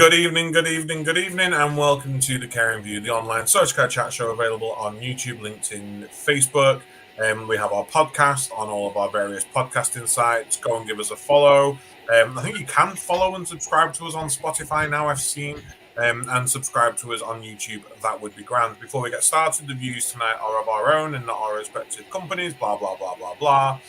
Good evening, and welcome to the Caring View, the online social care chat show available on YouTube, LinkedIn, Facebook. We have our podcast on all of our various podcasting sites. Go and give us a follow. I think you can follow and subscribe to us on Spotify now, I've seen, and subscribe to us on YouTube. That would be grand. Before we get started, the views tonight are of our own and not our respective companies, blah, blah, blah, blah, blah.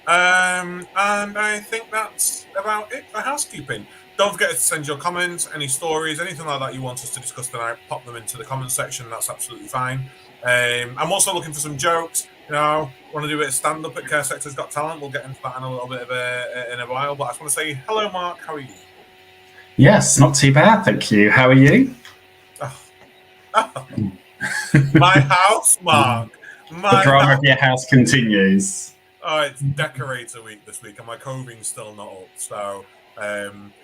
And I think that's about it for housekeeping. Don't forget to send your comments, any stories, anything like that you want us to discuss tonight. Pop them into the comment section. That's absolutely fine. I'm also looking for some jokes. Want to do a bit of stand-up at Care Sector's Got Talent. We'll get into that in a little bit in a while. But I just want to say hello, Mark. How are you? Yes, not too bad, thank you. How are you? My house, Mark. The drama of your house continues. Oh, it's decorator week this week, and my coving's still not up. So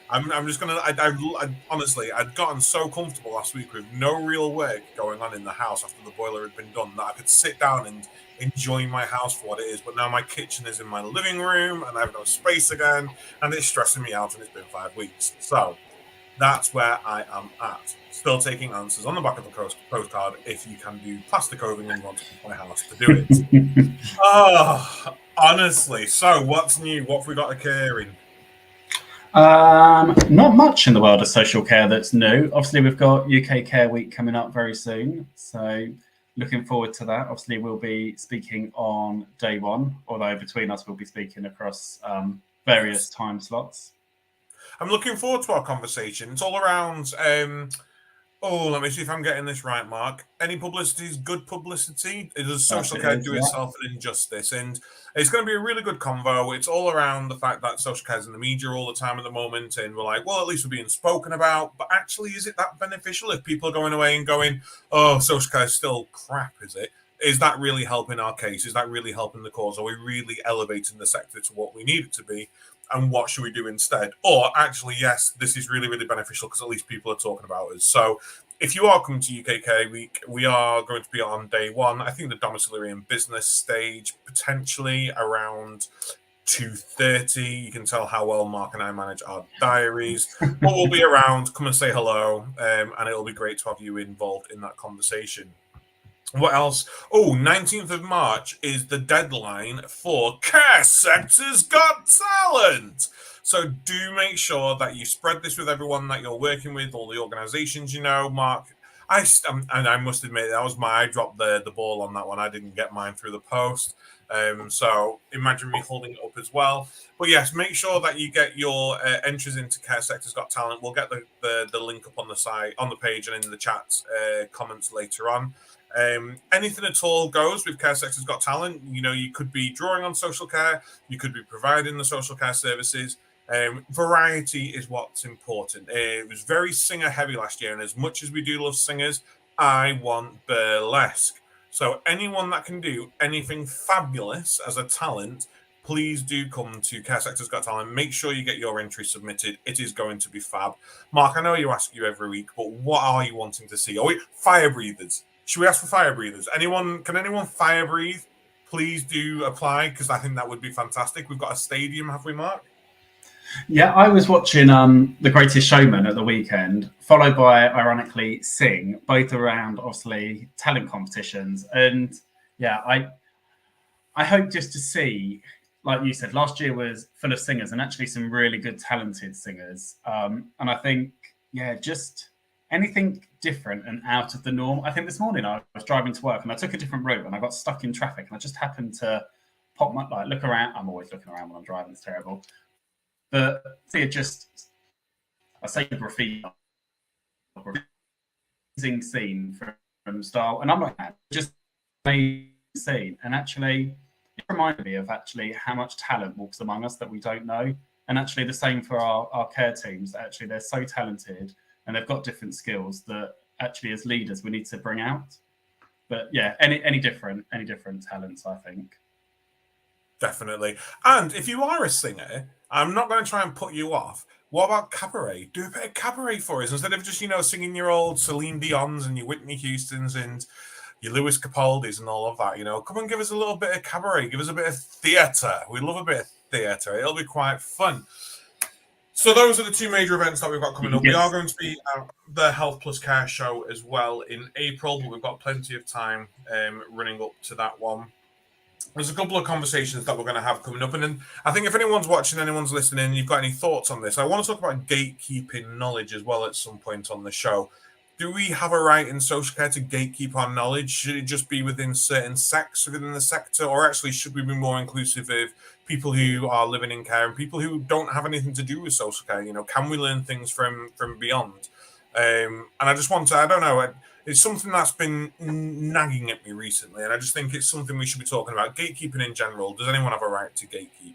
I'm just gonna. I honestly, I'd gotten so comfortable last week with no real work going on in the house after the boiler had been done that I could sit down and enjoy my house for what it is. But now my kitchen is in my living room, and I have no space again, and it's stressing me out. And it's been 5 weeks, so that's where I am at. Still taking answers on the back of the postcard if you can do plastic coving and you want to keep my house to do it. Honestly. So what's new? What have we got occurring? Not much in the world of social care that's new. Obviously, we've got UK Care Week coming up very soon. So looking forward to that. Obviously, we'll be speaking on day one, although between us, we'll be speaking across various time slots. I'm looking forward to our conversation. It's all around... let me see if I'm getting this right, Mark. Any publicity is good publicity. Does social care do itself an injustice? And it's going to be a really good convo. It's all around the fact that social care is in the media all the time at the moment, and we're like, well, at least we're being spoken about. But actually, is it that beneficial if people are going away and going, oh, social care is still crap, is it? Is that really helping our case? Is that really helping the cause? Are we really elevating the sector to what we need it to be? And what should we do instead? Or actually, yes, this is really, really beneficial because at least people are talking about us. So if you are coming to UKK Week, we are going to be on day one. I think the domiciliary and business stage, potentially around 2:30. You can tell how well Mark and I manage our diaries. But we'll be around. Come and say hello. And it'll be great to have you involved in that conversation. What else? 19th of March is the deadline for Care Sector's Got Talent. So do make sure that you spread this with everyone that you're working with, all the organizations you know. Mark, and I must admit, I dropped the ball on that one. I didn't get mine through the post. So imagine me holding it up as well. But yes, make sure that you get your entries into Care Sector's Got Talent. We'll get the link up on the site, on the page, and in the chat comments later on. Anything at all goes with Care Sector's Got Talent. You could be drawing on social care, you could be providing the social care services. Variety is what's important. It was very singer heavy last year, and as much as we do love singers, I want burlesque. So anyone that can do anything fabulous as a talent, please do come to Care Sector's Got Talent. Make sure you get your entry submitted. It is going to be fab. Mark, I know you ask you every week, but what are you wanting to see? Fire breathers. Should we ask for fire breathers? Can anyone fire breathe? Please do apply, because I think that would be fantastic. We've got a stadium, have we, Mark? Yeah, I was watching The Greatest Showman at the weekend, followed by, ironically, Sing, both around, obviously, talent competitions. And yeah, I hope just to see, like you said, last year was full of singers and actually some really good, talented singers. And I think, just anything different and out of the norm. I think this morning I was driving to work and I took a different route and I got stuck in traffic and I just happened to look around. I'm always looking around when I'm driving, it's terrible. But I say graffiti, amazing scene from Style, and I'm like, just amazing scene. And actually, it reminded me of actually how much talent walks among us that we don't know. And actually the same for our care teams. Actually, they're so talented and they've got different skills that actually as leaders we need to bring out. But yeah, any different talents, I think. Definitely. And if you are a singer, I'm not going to try and put you off. What about cabaret? Do a bit of cabaret for us instead of just, singing your old Celine Dion's and your Whitney Houstons and your Lewis Capaldi's and all of that. Come and give us a little bit of cabaret. Give us a bit of theatre. We love a bit of theatre. It'll be quite fun. So those are the two major events that we've got coming up. Yes. We are going to be at the Health Plus Care show as well in April, but we've got plenty of time running up to that one. There's a couple of conversations that we're going to have coming up, and then I think if anyone's watching, anyone's listening, you've got any thoughts on this, I want to talk about gatekeeping knowledge as well at some point on the show. Do we have a right in social care to gatekeep our knowledge? Should it just be within certain sects within the sector, or actually should we be more inclusive of people who are living in care and people who don't have anything to do with social care? You know, can we learn things from beyond? And I just want to, I don't know, it's something that's been nagging at me recently, and I just think it's something we should be talking about. Gatekeeping in general. Does anyone have a right to gatekeep?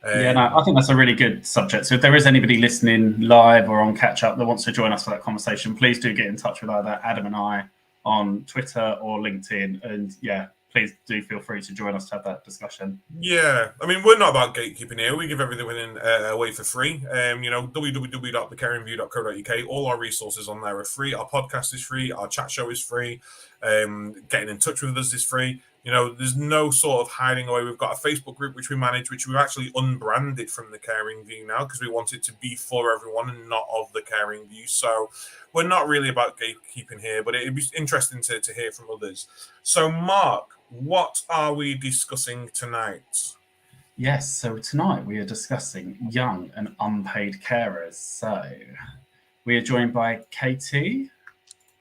Yeah, no, I think that's a really good subject. So if there is anybody listening live or on catch up that wants to join us for that conversation, please do get in touch with either Adam and I on Twitter or LinkedIn. And yeah, please do feel free to join us to have that discussion. Yeah, I mean, we're not about gatekeeping here. We give everything away for free. You know, www.thecaringview.co.uk. All our resources on there are free. Our podcast is free. Our chat show is free. Getting in touch with us is free. You know, there's no sort of hiding away. We've got a Facebook group which we manage, which we've actually unbranded from the Caring View now because we want it to be for everyone and not of the Caring View. So we're not really about gatekeeping here, but it'd be interesting to hear from others. So, Mark, what are we discussing tonight? Yes, so tonight we are discussing young and unpaid carers. So we are joined by Katie,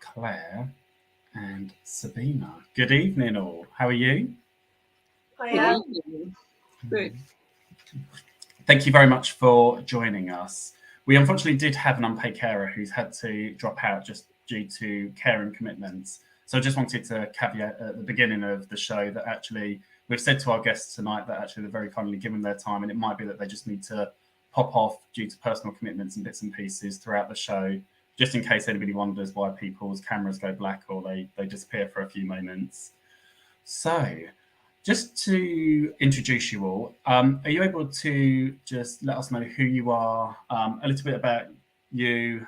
Claire, and Sabina. Good evening, all. How are you? Hiya. Good. Thank you very much for joining us. We unfortunately did have an unpaid carer who's had to drop out just due to caring commitments. So I just wanted to caveat at the beginning of the show that actually we've said to our guests tonight that actually they're very kindly given their time, and it might be that they just need to pop off due to personal commitments and bits and pieces throughout the show, just in case anybody wonders why people's cameras go black or they disappear for a few moments. So just to introduce you all, are you able to just let us know who you are, a little bit about you,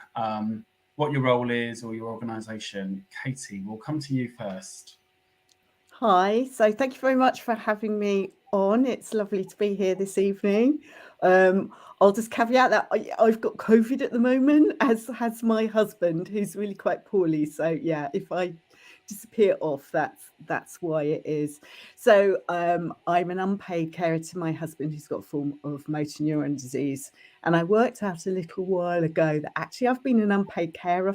what your role is or your organisation? Katie, we'll come to you first. Hi, so thank you very much for having me on. It's lovely to be here this evening. I'll just caveat that I've got COVID at the moment, as has my husband, who's really quite poorly. So yeah, if I disappear off, that's why it is. So I'm an unpaid carer to my husband who's got a form of motor neuron disease, and I worked out a little while ago that actually I've been an unpaid carer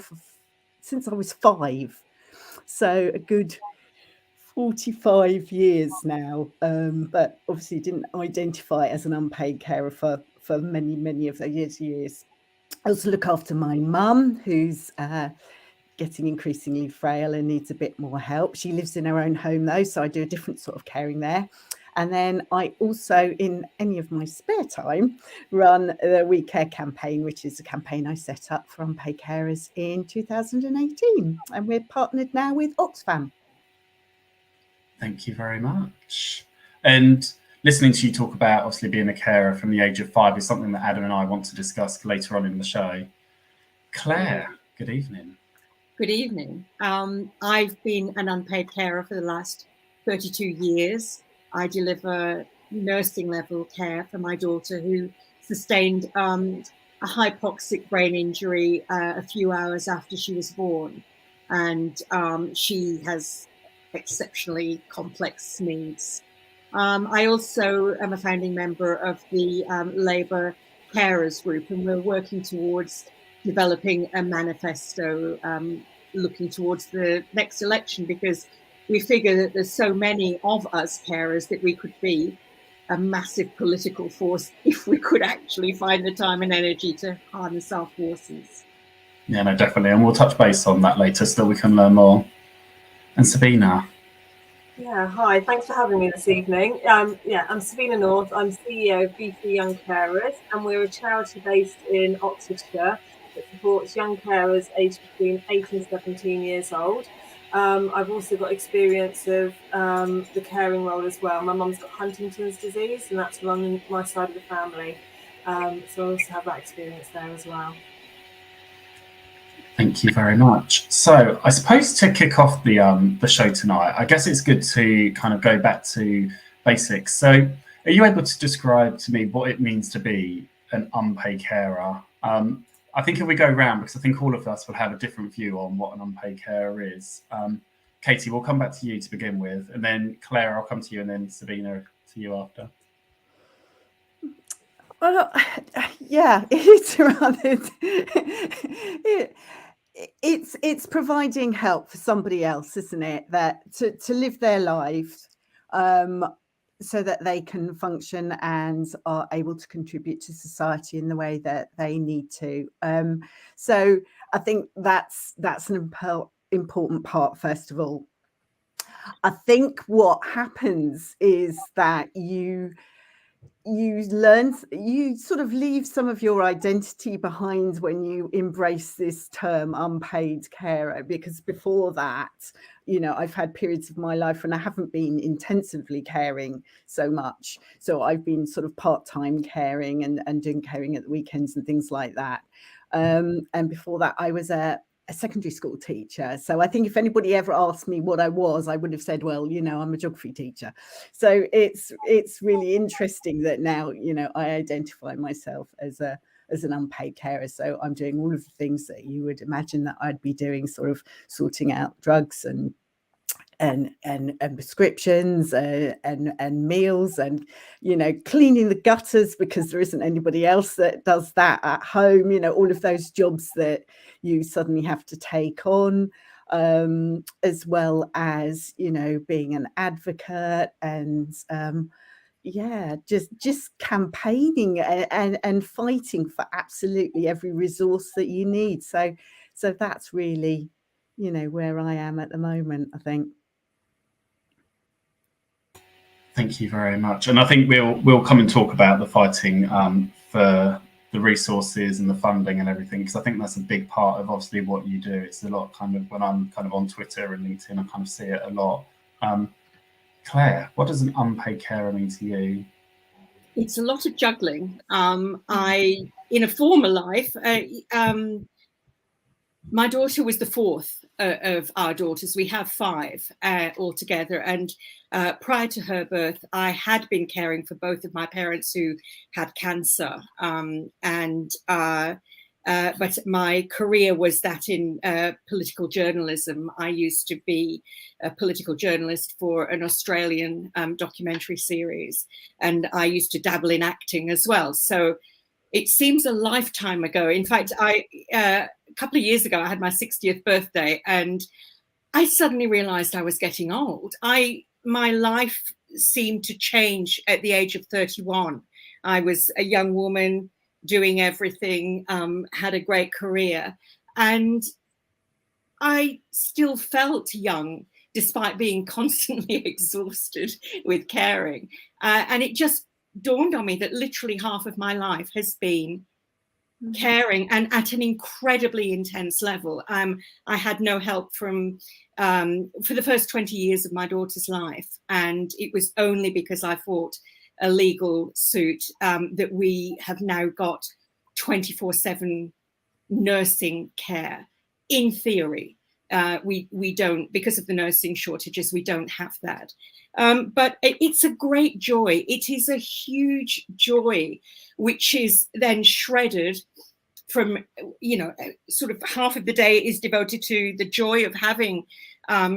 since I was 5, so a good 45 years now, but obviously didn't identify as an unpaid carer for many of those years. I also look after my mum, who's getting increasingly frail and needs a bit more help. She lives in her own home though, so I do a different sort of caring there. And then I also, in any of my spare time, run the We Care campaign, which is a campaign I set up for unpaid carers in 2018. And we're partnered now with Oxfam. Thank you very much. And listening to you talk about obviously being a carer from the age of 5 is something that Adam and I want to discuss later on in the show. Claire, good evening. Good evening. I've been an unpaid carer for the last 32 years. I deliver nursing level care for my daughter who sustained a hypoxic brain injury a few hours after she was born. And she has exceptionally complex needs. I also am a founding member of the Labour Carers Group, and we're working towards developing a manifesto looking towards the next election, because we figure that there's so many of us carers that we could be a massive political force if we could actually find the time and energy to harness our forces. Yeah, no, definitely. And we'll touch base on that later so that we can learn more. And Sabina. Yeah, hi. Thanks for having me this evening. I'm Sabina North. I'm CEO of BC Young Carers, and we're a charity based in Oxfordshire that supports young carers aged between 8 and 17 years old. I've also got experience of the caring role as well. My mum's got Huntington's disease, and that's along my side of the family. So I also have that experience there as well. Thank you very much. So I suppose to kick off the show tonight, I guess it's good to kind of go back to basics. So are you able to describe to me what it means to be an unpaid carer. I think if we go round, because I think all of us will have a different view on what an unpaid carer is. Katie, we'll come back to you to begin with, and then Claire, I'll come to you, and then Sabina to you after. Well, yeah, it's rather. It's providing help for somebody else, isn't it? That to live their life, so that they can function and are able to contribute to society in the way that they need to. So I think that's an important part. First of all, I think what happens is that you sort of leave some of your identity behind when you embrace this term unpaid carer, because before that, I've had periods of my life when I haven't been intensively caring so much. So I've been sort of part-time caring and doing caring at the weekends and things like that. And before that, I was a secondary school teacher. So I think if anybody ever asked me what I was, I would have said, well, I'm a geography teacher. So it's really interesting that now, I identify myself as an unpaid carer. So I'm doing all of the things that you would imagine that I'd be doing, sort of sorting out drugs and prescriptions and meals and cleaning the gutters because there isn't anybody else that does that at home, all of those jobs that you suddenly have to take on, as well as being an advocate and just campaigning and fighting for absolutely every resource that you need. So that's really where I am at the moment, I think. Thank you very much. And I think we'll come and talk about the fighting for the resources and the funding and everything, because I think that's a big part of obviously what you do. It's a lot kind of when I'm kind of on Twitter and LinkedIn, I kind of see it a lot. Claire, what does an unpaid carer mean to you? It's a lot of juggling. In a former life, my daughter was the fourth of our daughters. We have five altogether. And prior to her birth, I had been caring for both of my parents who had cancer. But my career was that in political journalism. I used to be a political journalist for an Australian documentary series. And I used to dabble in acting as well. So it seems a lifetime ago. In fact, a couple of years ago, I had my 60th birthday, and I suddenly realized I was getting old. My life seemed to change at the age of 31. I was a young woman doing everything, had a great career, and I still felt young despite being constantly exhausted with caring. And it just dawned on me that literally half of my life has been caring, and at an incredibly intense level. I had no help from for the first 20 years of my daughter's life, and it was only because I fought a legal suit that we have now got 24/7 nursing care. In theory, we don't, because of the nursing shortages, we don't have that. But it's a great joy. It is a huge joy, which is then shredded from, sort of half of the day is devoted to the joy of having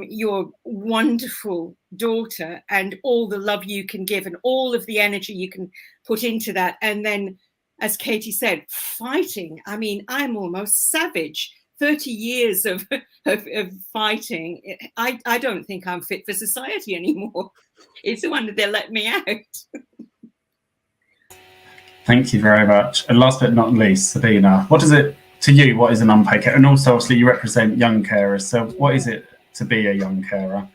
your wonderful daughter and all the love you can give and all of the energy you can put into that. And then, as Katie said, fighting. I mean, I'm almost savage. 30 years of fighting. I don't think I'm fit for society anymore. It's the one that they let me out. Thank you very much. And last but not least, Sabina, what is it to you? What is an unpaid carer? And also, obviously, you represent young carers. So what is it to be a young carer?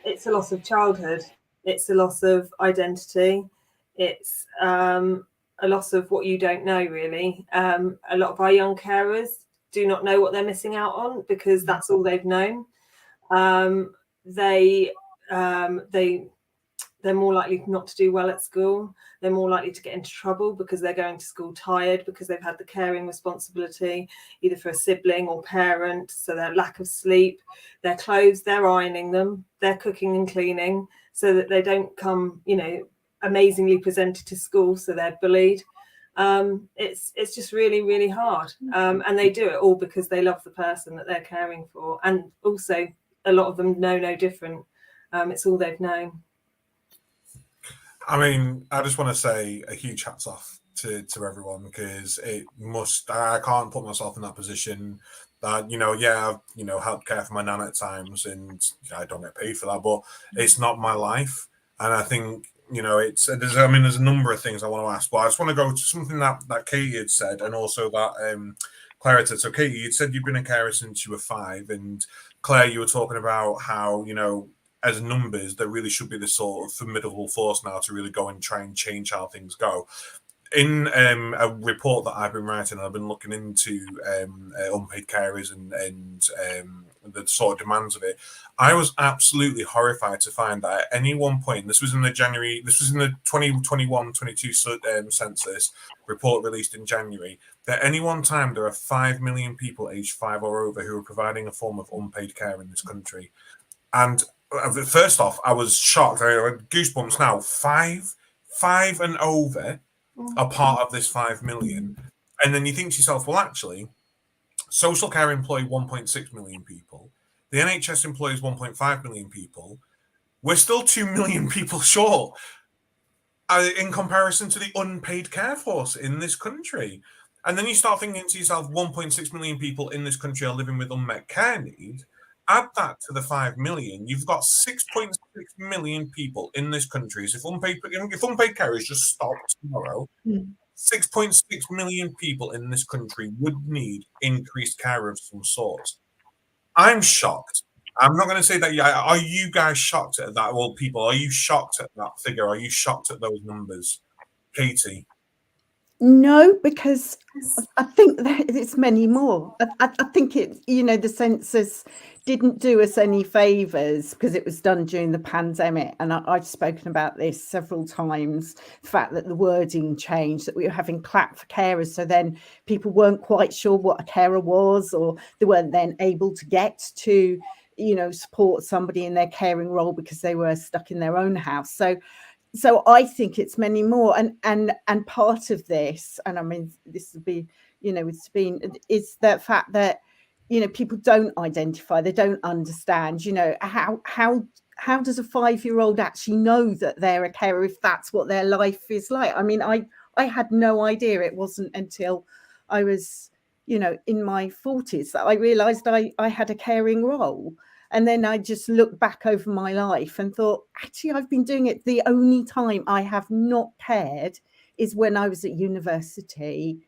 It's a loss of childhood. It's a loss of identity. It's a loss of what you don't know, really. A lot of our young carers do not know what they're missing out on because that's all they've known. They're more likely not to do well at school. They're more likely to get into trouble because they're going to school tired because they've had the caring responsibility, either for a sibling or parent. So their lack of sleep, their clothes, they're ironing them, they're cooking and cleaning so that they don't come, amazingly presented to school. So they're bullied. It's just really, really hard. And they do it all because they love the person that they're caring for. And also, a lot of them know no different. It's all they've known. I mean, I just want to say a huge hats off to everyone, because I can't put myself in that position. That, I've helped care for my nan at times, and I don't get paid for that, but it's not my life. And I think, there's a number of things I want to ask, but I just want to go to something that Katie had said, and also that Claire had said. So Katie, you'd said you've been a carer since you were 5, and Claire, you were talking about how, as numbers, there really should be this sort of formidable force now to really go and try and change how things go. In a report that I've been writing, I've been looking into unpaid carers and the sort of demands of it. I was absolutely horrified to find that at any one point, this was in the 2021-22 census report released in January, that at any one time there are 5 million people aged 5 or over who are providing a form of unpaid care in this country. And first off, I was shocked. I had goosebumps now. 5 and over are part of this 5 million. And then you think to yourself, well, actually, social care employ 1.6 million people. The NHS employs 1.5 million people. We're still 2 million people short in comparison to the unpaid care force in this country. And then you start thinking to yourself, 1.6 million people in this country are living with unmet care needs. Add that to the 5 million, you've got 6.6 million people in this country. So if unpaid carers just stopped tomorrow, 6.6 million people in this country would need increased care of some sort. I'm shocked. I'm not going to say that. Are you guys shocked at that? Well, people, are you shocked at that figure? Are you shocked at those numbers? Katie? No, because I think that it's many more. I think the census didn't do us any favors because it was done during the pandemic. And I've spoken about this several times, the fact that the wording changed, that we were having clap for carers. So then people weren't quite sure what a carer was, or they weren't then able to get to, support somebody in their caring role because they were stuck in their own house. So I think it's many more, and part of this, and I mean, this would be, with Sabine, is the fact that, people don't identify, they don't understand, how does a 5-year-old actually know that they're a carer if that's what their life is like? I mean, I had no idea. It wasn't until I was, in my 40s that I realised I had a caring role. And then I just looked back over my life and thought, actually, I've been doing it. The only time I have not cared is when I was at university,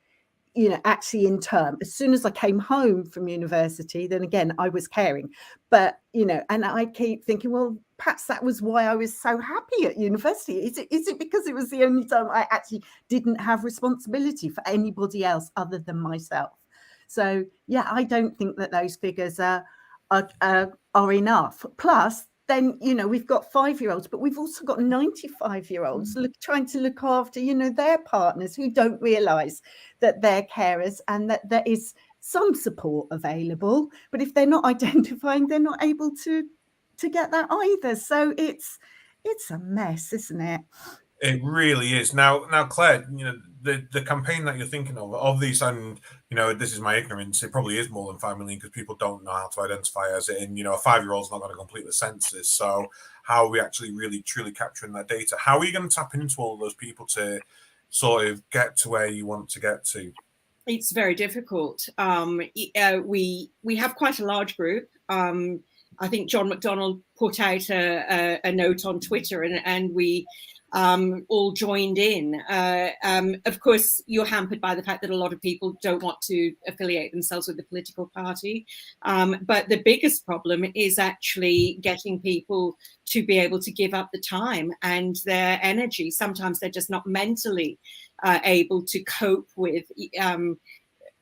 actually in term. As soon as I came home from university, then again, I was caring. But, and I keep thinking, well, perhaps that was why I was so happy at university. Is it because it was the only time I actually didn't have responsibility for anybody else other than myself? So, yeah, I don't think that those figures are enough. Plus, then, we've got 5-year-olds, but we've also got 95-year-olds trying to look after, their partners who don't realise that they're carers and that there is some support available. But if they're not identifying, they're not able to get that either. So it's a mess, isn't it? It really is. Now, Claire, the campaign that you're thinking of these, and this is my ignorance, it probably is more than 5 million because people don't know how to identify as it. And a 5-year-old's not going to complete the census. So how are we actually really truly capturing that data? How are you going to tap into all of those people to sort of get to where you want to get to? It's very difficult. We have quite a large group. I think John McDonnell put out a note on Twitter, and we all joined in. Of course, you're hampered by the fact that a lot of people don't want to affiliate themselves with the political party. But the biggest problem is actually getting people to be able to give up the time and their energy. Sometimes they're just not mentally able to cope with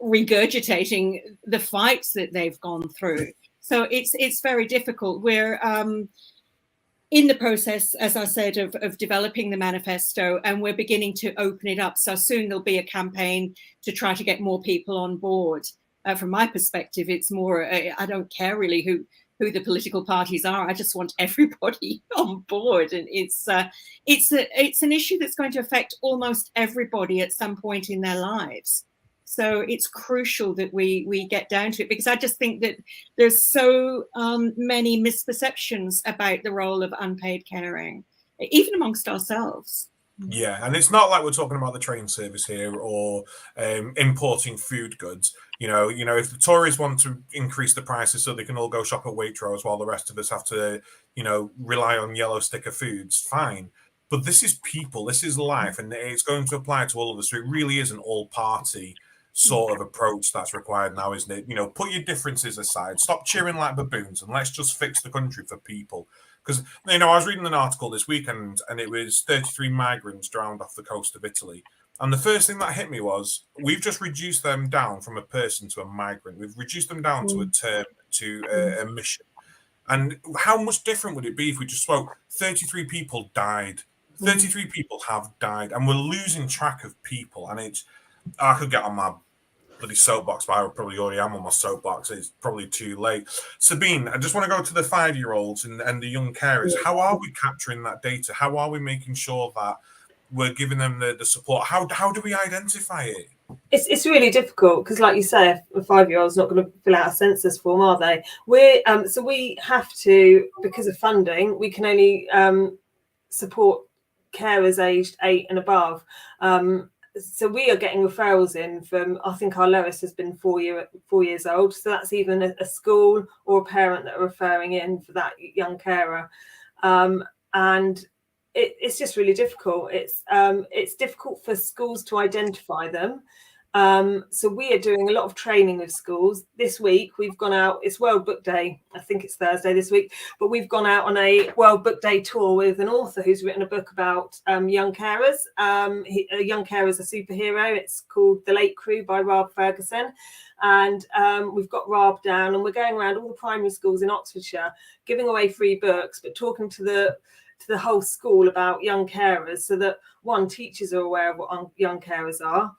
regurgitating the fights that they've gone through. So it's very difficult. We're in the process, as I said, of developing the manifesto, and we're beginning to open it up. So soon there'll be a campaign to try to get more people on board. From my perspective, it's more, I don't care really who the political parties are. I just want everybody on board, and it's an issue that's going to affect almost everybody at some point in their lives. So it's crucial that we get down to it, because I just think that there's so many misperceptions about the role of unpaid caring, even amongst ourselves. Yeah, and it's not like we're talking about the train service here or importing food goods. You know, if the Tories want to increase the prices so they can all go shop at Waitrose while the rest of us have to, rely on yellow sticker foods, fine. But this is people, this is life, and it's going to apply to all of us. So it really is an all-party sort of approach that's required now, isn't it? Put your differences aside, stop cheering like baboons, and let's just fix the country for people. Because, I was reading an article this weekend, and it was 33 migrants drowned off the coast of Italy. And the first thing that hit me was, we've just reduced them down from a person to a migrant. We've reduced them down to a term, to a mission. And how much different would it be if we just spoke, 33 people died. 33 people have died, and we're losing track of people. And I could get on my bloody soapbox, but I probably already am on my soapbox. It's probably too late. Sabine, I just want to go to the 5-year-olds and the young carers. How are we capturing that data? How are we making sure that we're giving them the support? How do we identify it? It's really difficult because, like you say, a 5-year-old's not going to fill out a census form, are they? So we have to, because of funding, we can only support carers aged 8 and above. So we are getting referrals in from, I think our lowest has been 4 years old. So that's even a school or a parent that are referring in for that young carer. And it's just really difficult. It's difficult for schools to identify them. So we are doing a lot of training with schools. This week we've gone out, it's World Book Day, I think it's Thursday this week, but we've gone out on a World Book Day tour with an author who's written a book about young carers. A young carer is a superhero. It's called The Late Crew by Rob Ferguson. And we've got Rob down, and we're going around all the primary schools in Oxfordshire, giving away free books, but talking to the whole school about young carers, so that, one, teachers are aware of what young carers are.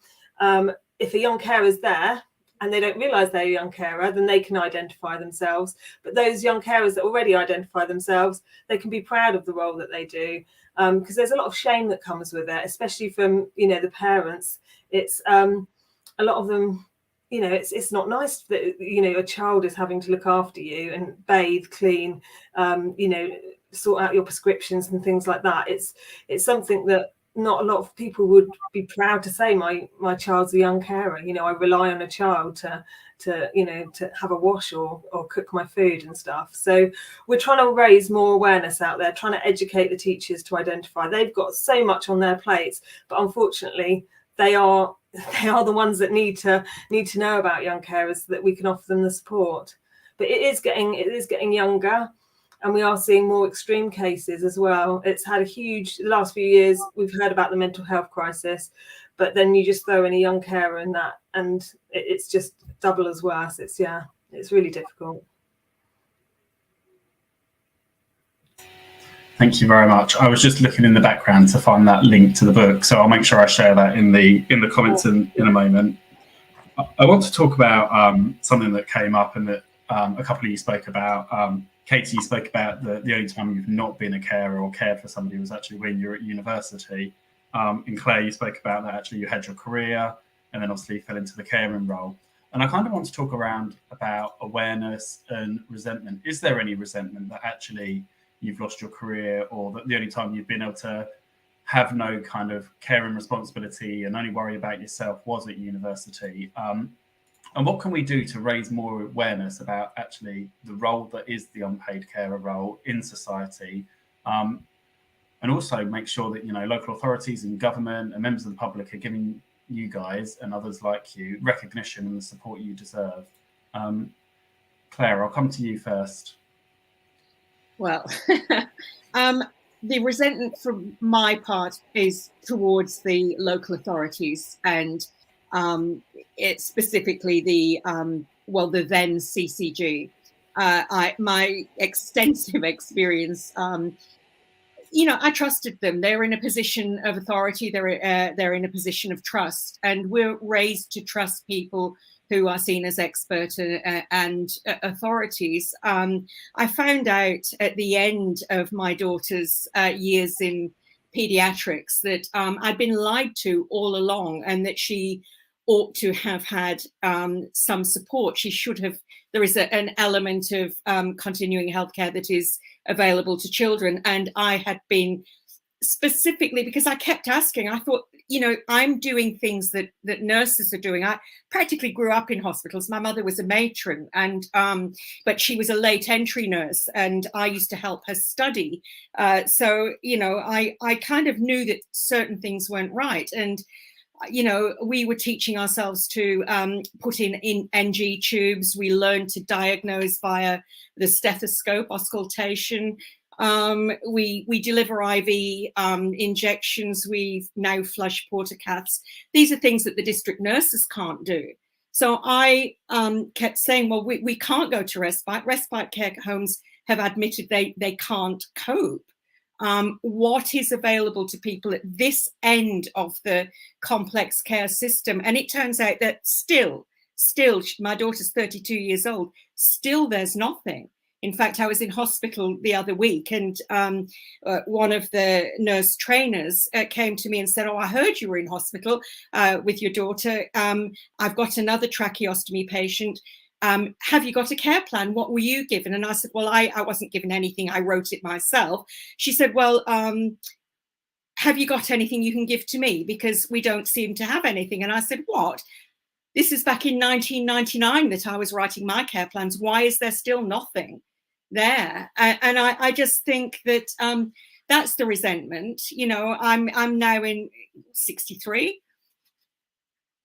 If a young carer is there and they don't realise they're a young carer, then they can identify themselves. But those young carers that already identify themselves, they can be proud of the role that they do, because there's a lot of shame that comes with it, especially from the parents. It's a lot of them. It's not nice that a child is having to look after you and bathe, clean, sort out your prescriptions and things like that. It's something that not a lot of people would be proud to say, my child's a young carer. I rely on a child to have a wash or cook my food and stuff. So we're trying to raise more awareness out there, trying to educate the teachers to identify. They've got so much on their plates, but unfortunately they are the ones that need to know about young carers, so that we can offer them the support. But it is getting younger. And we are seeing more extreme cases as well. It's had the last few years, we've heard about the mental health crisis, but then you just throw in a young carer in that, and it's just double as worse. It's really difficult. Thank you very much. I was just looking in the background to find that link to the book, so I'll make sure I share that in the comments in a moment. I want to talk about something that came up and that a couple of you spoke about. Katie, you spoke about the only time you've not been a carer or cared for somebody was actually when you were at university. And Claire, you spoke about that actually you had your career and then obviously fell into the caring role. And I kind of want to talk about awareness and resentment. Is there any resentment that actually you've lost your career, or that the only time you've been able to have no kind of caring responsibility and only worry about yourself was at university? And what can we do to raise more awareness about actually the role that is the unpaid carer role in society, and also make sure that local authorities and government and members of the public are giving you guys and others like you recognition and the support you deserve? Claire, I'll come to you first. Well, the resentment from my part is towards the local authorities, and it's specifically the then CCG. My extensive experience, I trusted them. They're in a position of authority. They're in a position of trust, and we're raised to trust people who are seen as expert and authorities. I found out at the end of my daughter's years in pediatrics that I'd been lied to all along, and that she ought to have had some support. She should have. There is an element of continuing healthcare that is available to children, and I had been specifically, because I kept asking, I thought, you know, I'm doing things that nurses are doing. I practically grew up in hospitals. My mother was a matron, and but she was a late entry nurse, and I used to help her study. So, you know, I kind of knew that certain things weren't right. And you know, we were teaching ourselves to put in NG tubes. We learned to diagnose via the stethoscope, auscultation. We deliver IV injections. We've now flush portacaths. These are things that the district nurses can't do. So I kept saying, well, we can't go to respite. Respite care homes have admitted they can't cope. What is available to people at this end of the complex care system? And it turns out that still, my daughter's 32 years old, still there's nothing. In fact, I was in hospital the other week, and one of the nurse trainers came to me and said, oh, I heard you were in hospital with your daughter. I've got another tracheostomy patient. Have you got a care plan? What were you given? And I said, well, I wasn't given anything. I wrote it myself. She said, well, have you got anything you can give to me? Because we don't seem to have anything. And I said, what? This is back in 1999 that I was writing my care plans. Why is there still nothing there? And I just think that that's the resentment. You know, I'm now in 63.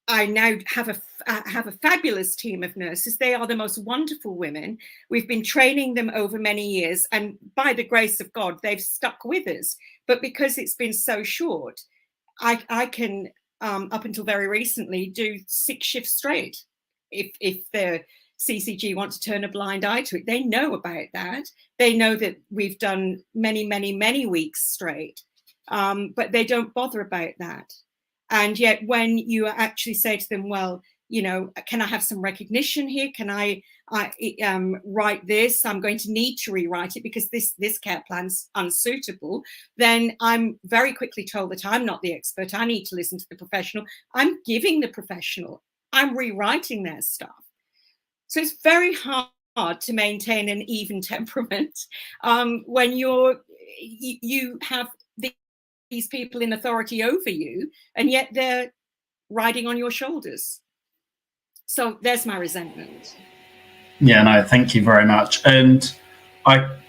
I now have a fabulous team of nurses. They are the most wonderful women. We've been training them over many years, and by the grace of God, they've stuck with us. But because it's been so short, I can, up until very recently, do 6 shifts straight. If the CCG want to turn a blind eye to it, they know about that. They know that we've done many, many, many weeks straight, but they don't bother about that. And yet when you actually say to them, well, you know, can I have some recognition here? Can I write this? I'm going to need to rewrite it because this care plan's unsuitable. Then I'm very quickly told that I'm not the expert. I need to listen to the professional. I'm giving the professional. I'm rewriting their stuff. So it's very hard to maintain an even temperament when you have these people in authority over you, and yet they're riding on your shoulders. So there's my resentment. Yeah, no, thank you very much. And I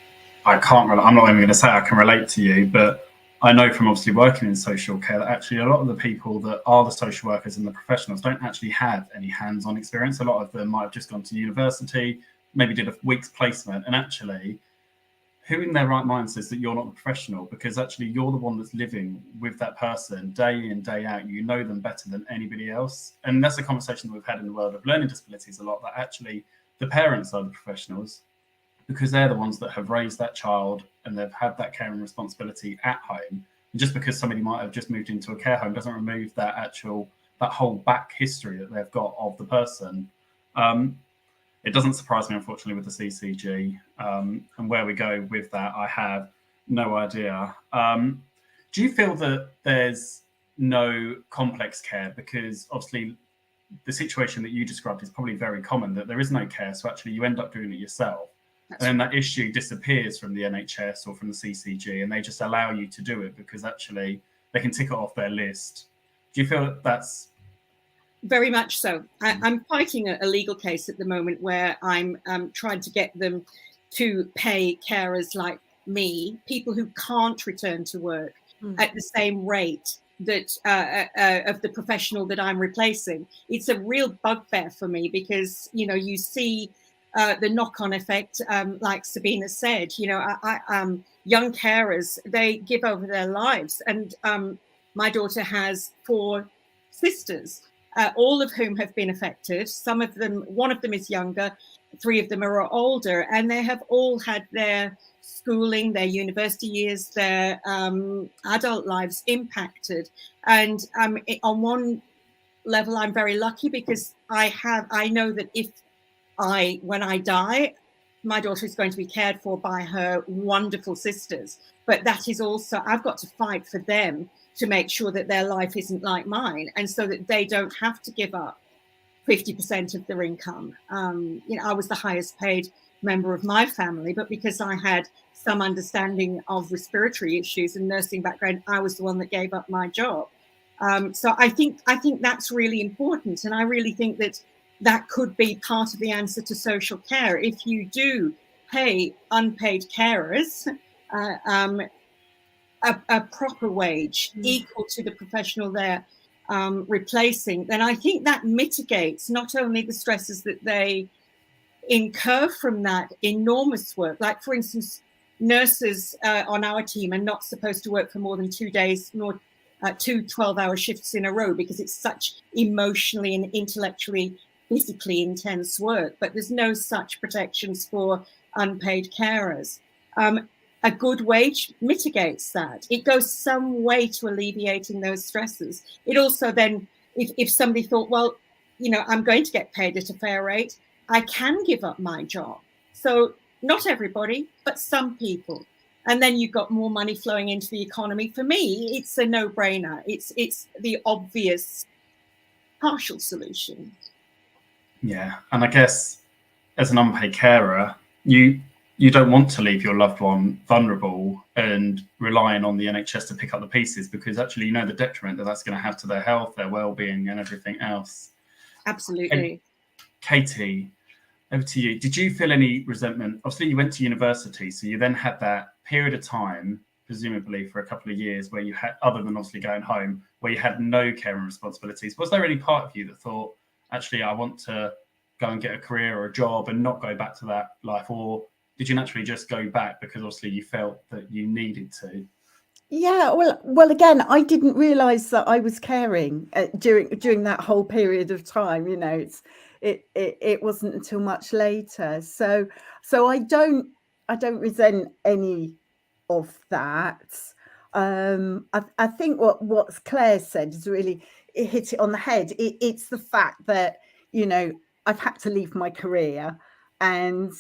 can't relate. I'm not even going to say I can relate to you, but I know from obviously working in social care that actually a lot of the people that are the social workers and the professionals don't actually have any hands-on experience. A lot of them might have just gone to university, maybe did a week's placement, and actually, who in their right mind says that you're not the professional? Because actually you're the one that's living with that person day in, day out. You know them better than anybody else. And that's a conversation that we've had in the world of learning disabilities a lot, that actually the parents are the professionals because they're the ones that have raised that child and they've had that care and responsibility at home. And just because somebody might have just moved into a care home doesn't remove that whole back history that they've got of the person. It doesn't surprise me, unfortunately, with the CCG and where we go with that. I have no idea. Do you feel that there's no complex care? Because obviously the situation that you described is probably very common, that there is no care. So actually you end up doing it yourself. And then that issue disappears from the NHS or from the CCG, and they just allow you to do it because actually they can tick it off their list. Do you feel that that's... Very much so. I'm fighting a legal case at the moment where I'm trying to get them to pay carers like me, people who can't return to work, at the same rate that of the professional that I'm replacing. It's a real bugbear for me because, you know, you see the knock-on effect, like Sabina said, you know, young carers, they give over their lives. And my daughter has 4 sisters, all of whom have been affected. Some of them, one of them is younger, 3 of them are older, and they have all had their schooling, their university years, their adult lives impacted. And on one level, I'm very lucky because I know that when I die, my daughter is going to be cared for by her wonderful sisters. But that is also, I've got to fight for them to make sure that their life isn't like mine, and so that they don't have to give up 50% of their income. I was the highest paid member of my family, but because I had some understanding of respiratory issues and nursing background, I was the one that gave up my job. So I think that's really important, and I really think that could be part of the answer to social care. If you do pay unpaid carers a proper wage equal to the professional they're replacing, then I think that mitigates not only the stresses that they incur from that enormous work. Like, for instance, nurses on our team are not supposed to work for more than 2 days, nor 2 12-hour shifts in a row, because it's such emotionally and intellectually, physically intense work. But there's no such protections for unpaid carers. A good wage mitigates that. It goes some way to alleviating those stresses. It also then, if somebody thought, well, I'm going to get paid at a fair rate, I can give up my job. So not everybody, but some people. And then you've got more money flowing into the economy. For me, it's a no-brainer. It's the obvious partial solution. Yeah, and I guess as an unpaid carer, you don't want to leave your loved one vulnerable and relying on the NHS to pick up the pieces, because actually the detriment that's going to have to their health, their well-being and everything else. Absolutely. And Katie, over to you. Did you feel any resentment? Obviously, you went to university, so you then had that period of time, presumably for a couple of years, where you had, other than obviously going home, where you had no care and responsibilities. Was there any part of you that thought, actually, I want to go and get a career or a job and not go back to that life? Or did you naturally just go back because obviously you felt that you needed to? Yeah, well, again, I didn't realise that I was caring during that whole period of time. It wasn't until much later. So I don't resent any of that. I think what Claire said is really, it hit it on the head. It's the fact that I've had to leave my career. And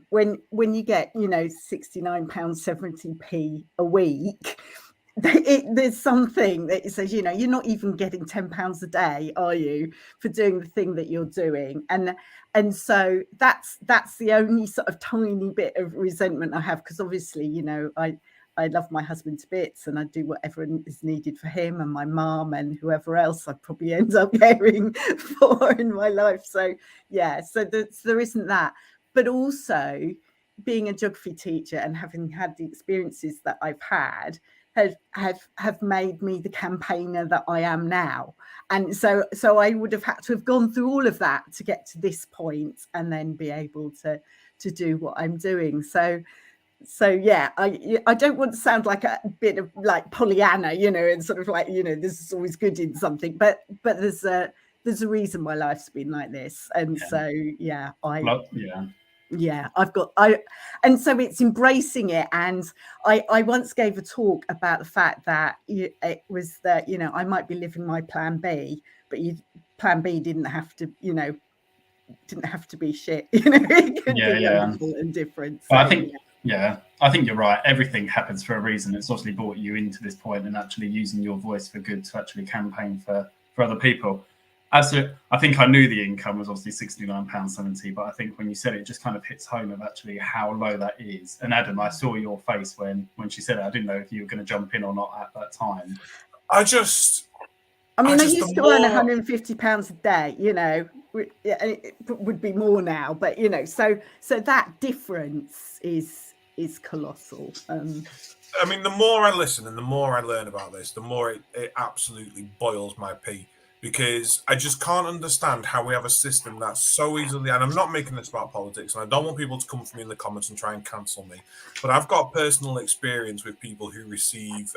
when you get £69.70p a week, there's something that says you're not even getting £10 a day, are you, for doing the thing that you're doing? And so that's the only sort of tiny bit of resentment I have, because obviously I love my husband to bits and I do whatever is needed for him and my mum and whoever else I probably end up caring for in my life. So yeah, so there isn't that. But also being a geography teacher and having had the experiences that I've had have made me the campaigner that I am now. And so I would have had to have gone through all of that to get to this point and then be able to do what I'm doing. So yeah, I don't want to sound like a bit of like Pollyanna, and sort of like, this is always good in something, but there's a reason my life's been like this. And so yeah, and so it's embracing it. And I once gave a talk about the fact that it was that I might be living my plan B, but plan B didn't have to be shit. It could be wonderful and different. So, I think I think you're right. Everything happens for a reason. It's obviously brought you into this point and actually using your voice for good to actually campaign for other people. I think I knew the income was obviously £69.70, but I think when you said it just kind of hits home of actually how low that is. And Adam, I saw your face when she said it. I didn't know if you were going to jump in or not at that time. I used to earn £150 a day, it would be more now, but so that difference is colossal. The more I listen and the more I learn about this, the more it absolutely boils my pee, because I just can't understand how we have a system that's so easily, and I'm not making this about politics, and I don't want people to come for me in the comments and try and cancel me, but I've got personal experience with people who receive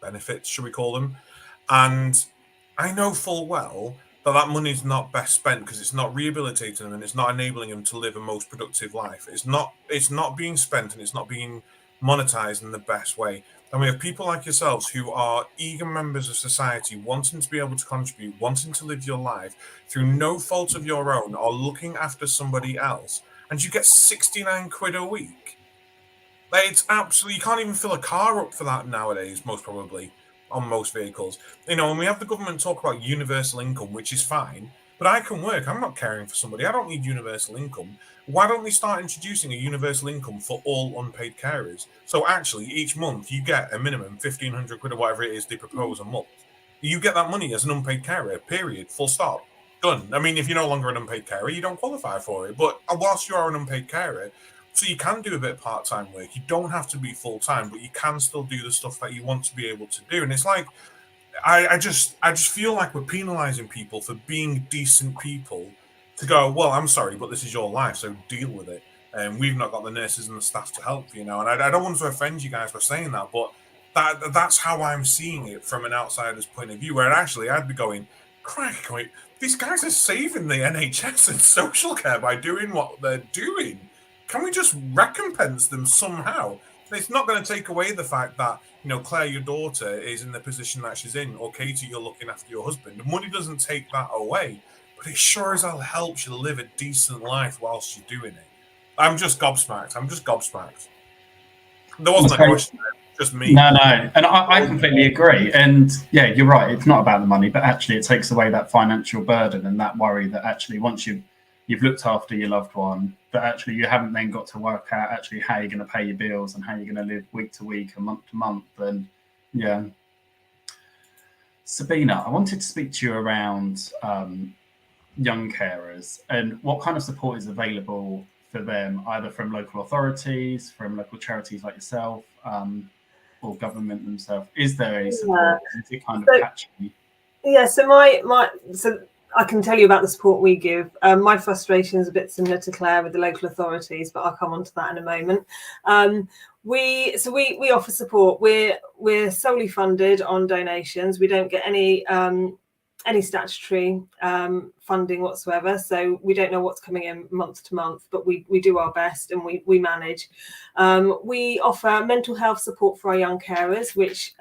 benefits, should we call them, and I know full well that money is not best spent because it's not rehabilitating them and it's not enabling them to live a most productive life. It's not being spent and it's not being monetized in the best way. And we have people like yourselves who are eager members of society, wanting to be able to contribute, wanting to live your life through no fault of your own or looking after somebody else. And you get 69 quid a week. Like, it's absolutely, you can't even fill a car up for that nowadays, most probably, on most vehicles. You know, and we have the government talk about universal income, which is fine, but I can work. I'm not caring for somebody. I don't need universal income. Why don't they start introducing a universal income for all unpaid carers? So actually, each month you get a minimum 1,500 quid or whatever it is they propose a month. You get that money as an unpaid carer, period, full stop. Done. I mean, if you're no longer an unpaid carer, you don't qualify for it. But whilst you are an unpaid carer, so you can do a bit of part-time work. You don't have to be full-time, but you can still do the stuff that you want to be able to do. And it's like, I just feel like we're penalizing people for being decent people to go, well, I'm sorry, but this is your life, so deal with it. And we've not got the nurses and the staff to help, you know. And I don't want to offend you guys by saying that, but that's how I'm seeing it from an outsider's point of view, where actually I'd be going, crikey, these guys are saving the NHS and social care by doing what they're doing. Can we just recompense them somehow? It's not going to take away the fact that, you know, Claire, your daughter, is in the position that she's in, or Katie, you're looking after your husband. The money doesn't take that away, but it sure as hell helps you live a decent life whilst you're doing it. I'm just gobsmacked. There wasn't a question there, just me. No, and I completely agree. And yeah, you're right. It's not about the money, but actually it takes away that financial burden and that worry that actually once you've looked after your loved one, but actually you haven't then got to work out actually how you're going to pay your bills and how you're going to live week to week and month to month. And yeah. Sabina, I wanted to speak to you around young carers and what kind of support is available for them, either from local authorities, from local charities like yourself, or government themselves. Is there any support? Is it kind of patchy? Yeah, so so I can tell you about the support we give. My frustration is a bit similar to Claire with the local authorities, but I'll come on to that in a moment. We offer support. We're solely funded on donations. We don't get any statutory funding whatsoever, so we don't know what's coming in month to month, but we do our best and we manage. We offer mental health support for our young carers, which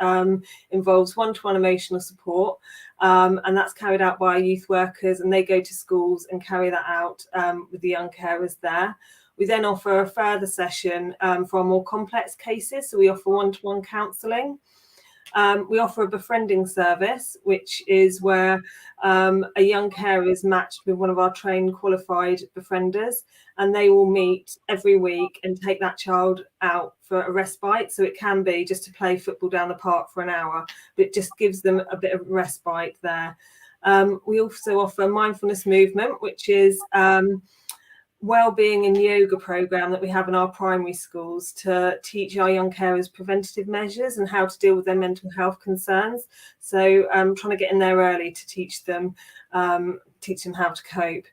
involves one-to-one emotional support, and that's carried out by our youth workers, and they go to schools and carry that out with the young carers there. We then offer a further session for our more complex cases, so we offer one-to-one counselling. We offer a befriending service, which is where a young carer is matched with one of our trained qualified befrienders, and they will meet every week and take that child out for a respite. So it can be just to play football down the park for an hour, but it just gives them a bit of respite there. We also offer mindfulness movement, which is wellbeing and yoga program that we have in our primary schools to teach our young carers preventative measures and how to deal with their mental health concerns. So trying to get in there early to teach them how to cope.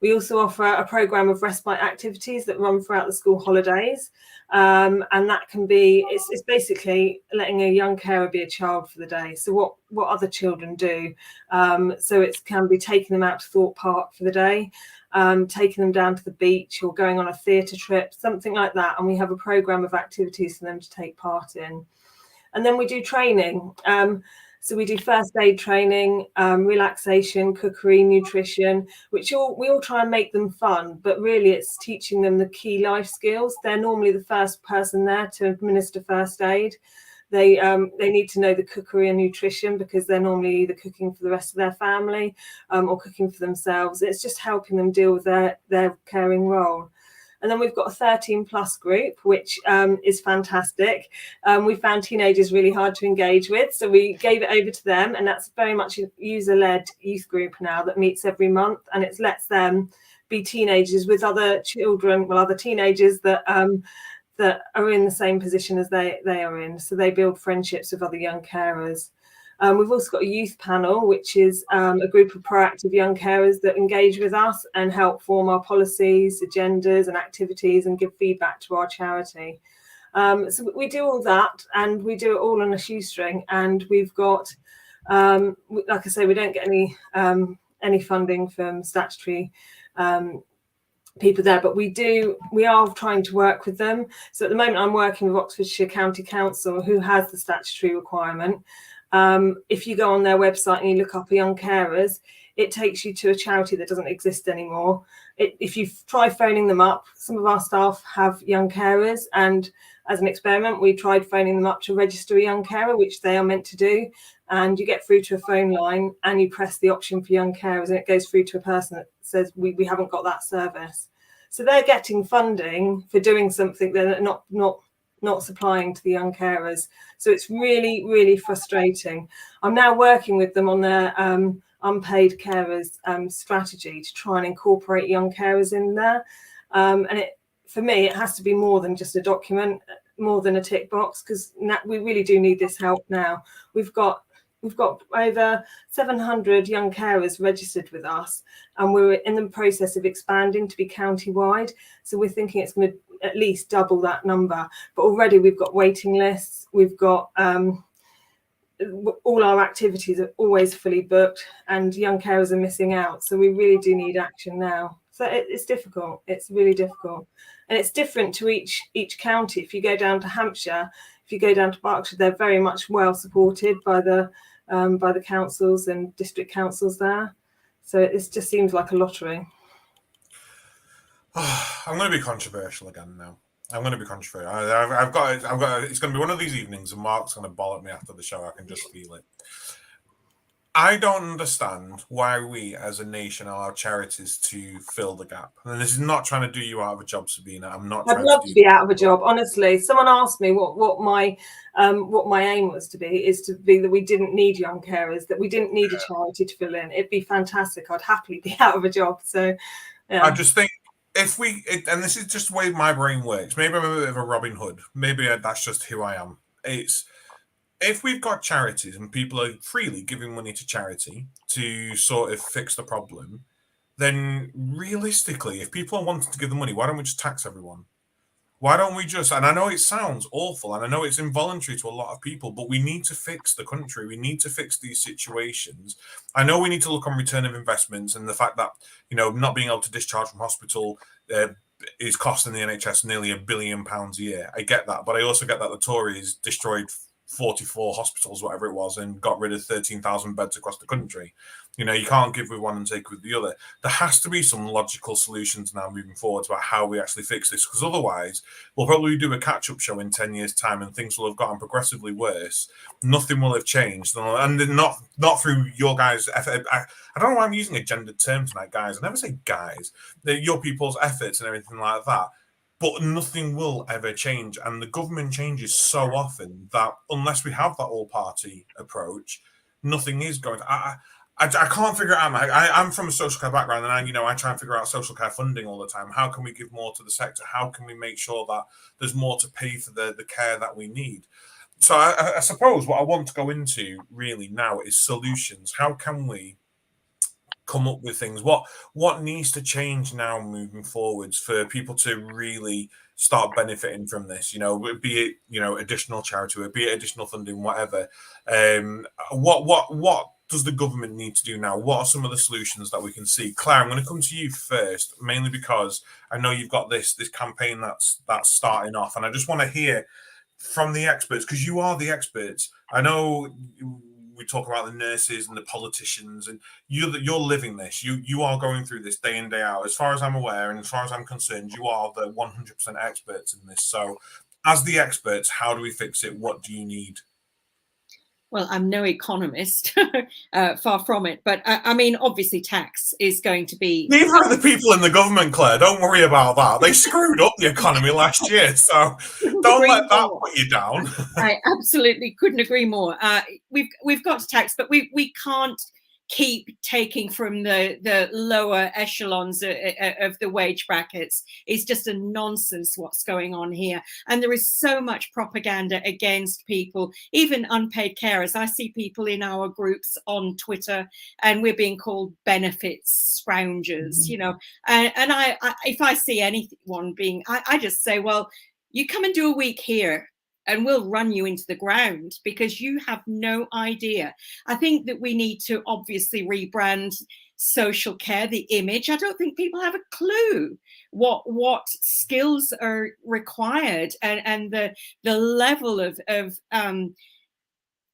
We also offer a program of respite activities that run throughout the school holidays. And that can be, it's basically letting a young carer be a child for the day. So what other children do. So it can be taking them out to Thorpe Park for the day, taking them down to the beach or going on a theatre trip, something like that. And we have a program of activities for them to take part in. And then we do training. So we do first aid training, relaxation, cookery, nutrition, which we all try and make them fun, but really it's teaching them the key life skills. They're normally the first person there to administer first aid. They need to know the cookery and nutrition because they're normally either cooking for the rest of their family or cooking for themselves. It's just helping them deal with their caring role. And then we've got a 13 plus group, which is fantastic. We found teenagers really hard to engage with, so we gave it over to them, and that's very much a user-led youth group now that meets every month, and it lets them be teenagers with other children, other teenagers that are in the same position as they are in. So they build friendships with other young carers. We've also got a youth panel, which is a group of proactive young carers that engage with us and help form our policies, agendas and activities and give feedback to our charity. So we do all that, and we do it all on a shoestring. And we've got, like I say, we don't get any funding from statutory people there, but we are trying to work with them. So at the moment I'm working with Oxfordshire County Council, who has the statutory requirement. If you go on their website and you look up young carers, it takes you to a charity that doesn't exist anymore. If you try phoning them up, some of our staff have young carers, and as an experiment we tried phoning them up to register a young carer, which they are meant to do, and you get through to a phone line and you press the option for young carers and it goes through to a person that says we haven't got that service. So they're getting funding for doing something they're not supplying to the young carers. So it's really, really frustrating. I'm now working with them on their unpaid carers strategy to try and incorporate young carers in there. And for me, it has to be more than just a document, more than a tick box, because we really do need this help now. We've got over 700 young carers registered with us, and we're in the process of expanding to be county-wide. So we're thinking it's going to at least double that number. But already we've got waiting lists. We've got all our activities are always fully booked, and young carers are missing out. So we really do need action now. So it's difficult. It's really difficult, and it's different to each county. If you go down to Hampshire, if you go down to Berkshire, they're very much well supported by the councils and district councils there. So it just seems like a lottery. I'm going to be controversial again now. I'm going to be controversial. I've got. It's going to be one of these evenings, and Mark's going to ball at me after the show. I can just feel it. I don't understand why we, as a nation, allow charities to fill the gap. And this is not trying to do you out of a job, Sabina. I'm not. I'd love to be out of a job, honestly. Someone asked me what my aim was to be that we didn't need young carers, that we didn't need a charity to fill in. It'd be fantastic. I'd happily be out of a job. So, yeah. I just think and this is just the way my brain works. Maybe I'm a bit of a Robin Hood. Maybe that's just who I am. If we've got charities and people are freely giving money to charity to sort of fix the problem, then realistically, if people are wanting to give the money, why don't we just tax everyone? Why don't we just, and I know it sounds awful and I know it's involuntary to a lot of people, but we need to fix the country. We need to fix these situations. I know we need to look on return of investments and the fact that, not being able to discharge from hospital is costing the NHS nearly £1 billion a year. I get that, but I also get that the Tories destroyed 44 hospitals, whatever it was, and got rid of 13,000 beds across the country. You can't give with one and take with the other. There has to be some logical solutions now moving forward about how we actually fix this, because otherwise we'll probably do a catch-up show in 10 years' time and things will have gotten progressively worse. Nothing will have changed. And not through your guys' effort. I don't know why I'm using a gendered term tonight, guys. I never say guys. They're your people's efforts and everything like that. But nothing will ever change. And the government changes so often that unless we have that all-party approach, nothing is going to... I can't figure it out. I'm from a social care background, and I try and figure out social care funding all the time. How can we give more to the sector? How can we make sure that there's more to pay for the care that we need? So I suppose what I want to go into really now is solutions. How can we come up with things? What needs to change now moving forwards for people to really start benefiting from this? Be it additional charity, be it additional funding, whatever. What does the government need to do now? What are some of the solutions that we can see? Claire, I'm going to come to you first, mainly because I know you've got this campaign that's starting off, and I just want to hear from the experts, because you are the experts. I know we talk about the nurses and the politicians, and you're living this. You are going through this day in, day out. As far as I'm aware, and as far as I'm concerned, you are the 100% experts in this. So, as the experts, how do we fix it? What do you need? Well, I'm no economist, far from it. But I mean, obviously, tax is going to be. Neither are the people in the government, Claire. Don't worry about that. They screwed up the economy last year, so don't let that put you down. I absolutely couldn't agree more. We've got to tax, but we can't keep taking from the lower echelons of the wage brackets. It's just a nonsense what's going on here. And there is so much propaganda against people, even unpaid carers. I see people in our groups on Twitter and we're being called benefits scroungers, and I if I see anyone being, I just say, well, you come and do a week here and we'll run you into the ground, because you have no idea. I think that we need to obviously rebrand social care, the image. I don't think people have a clue what skills are required, and the level of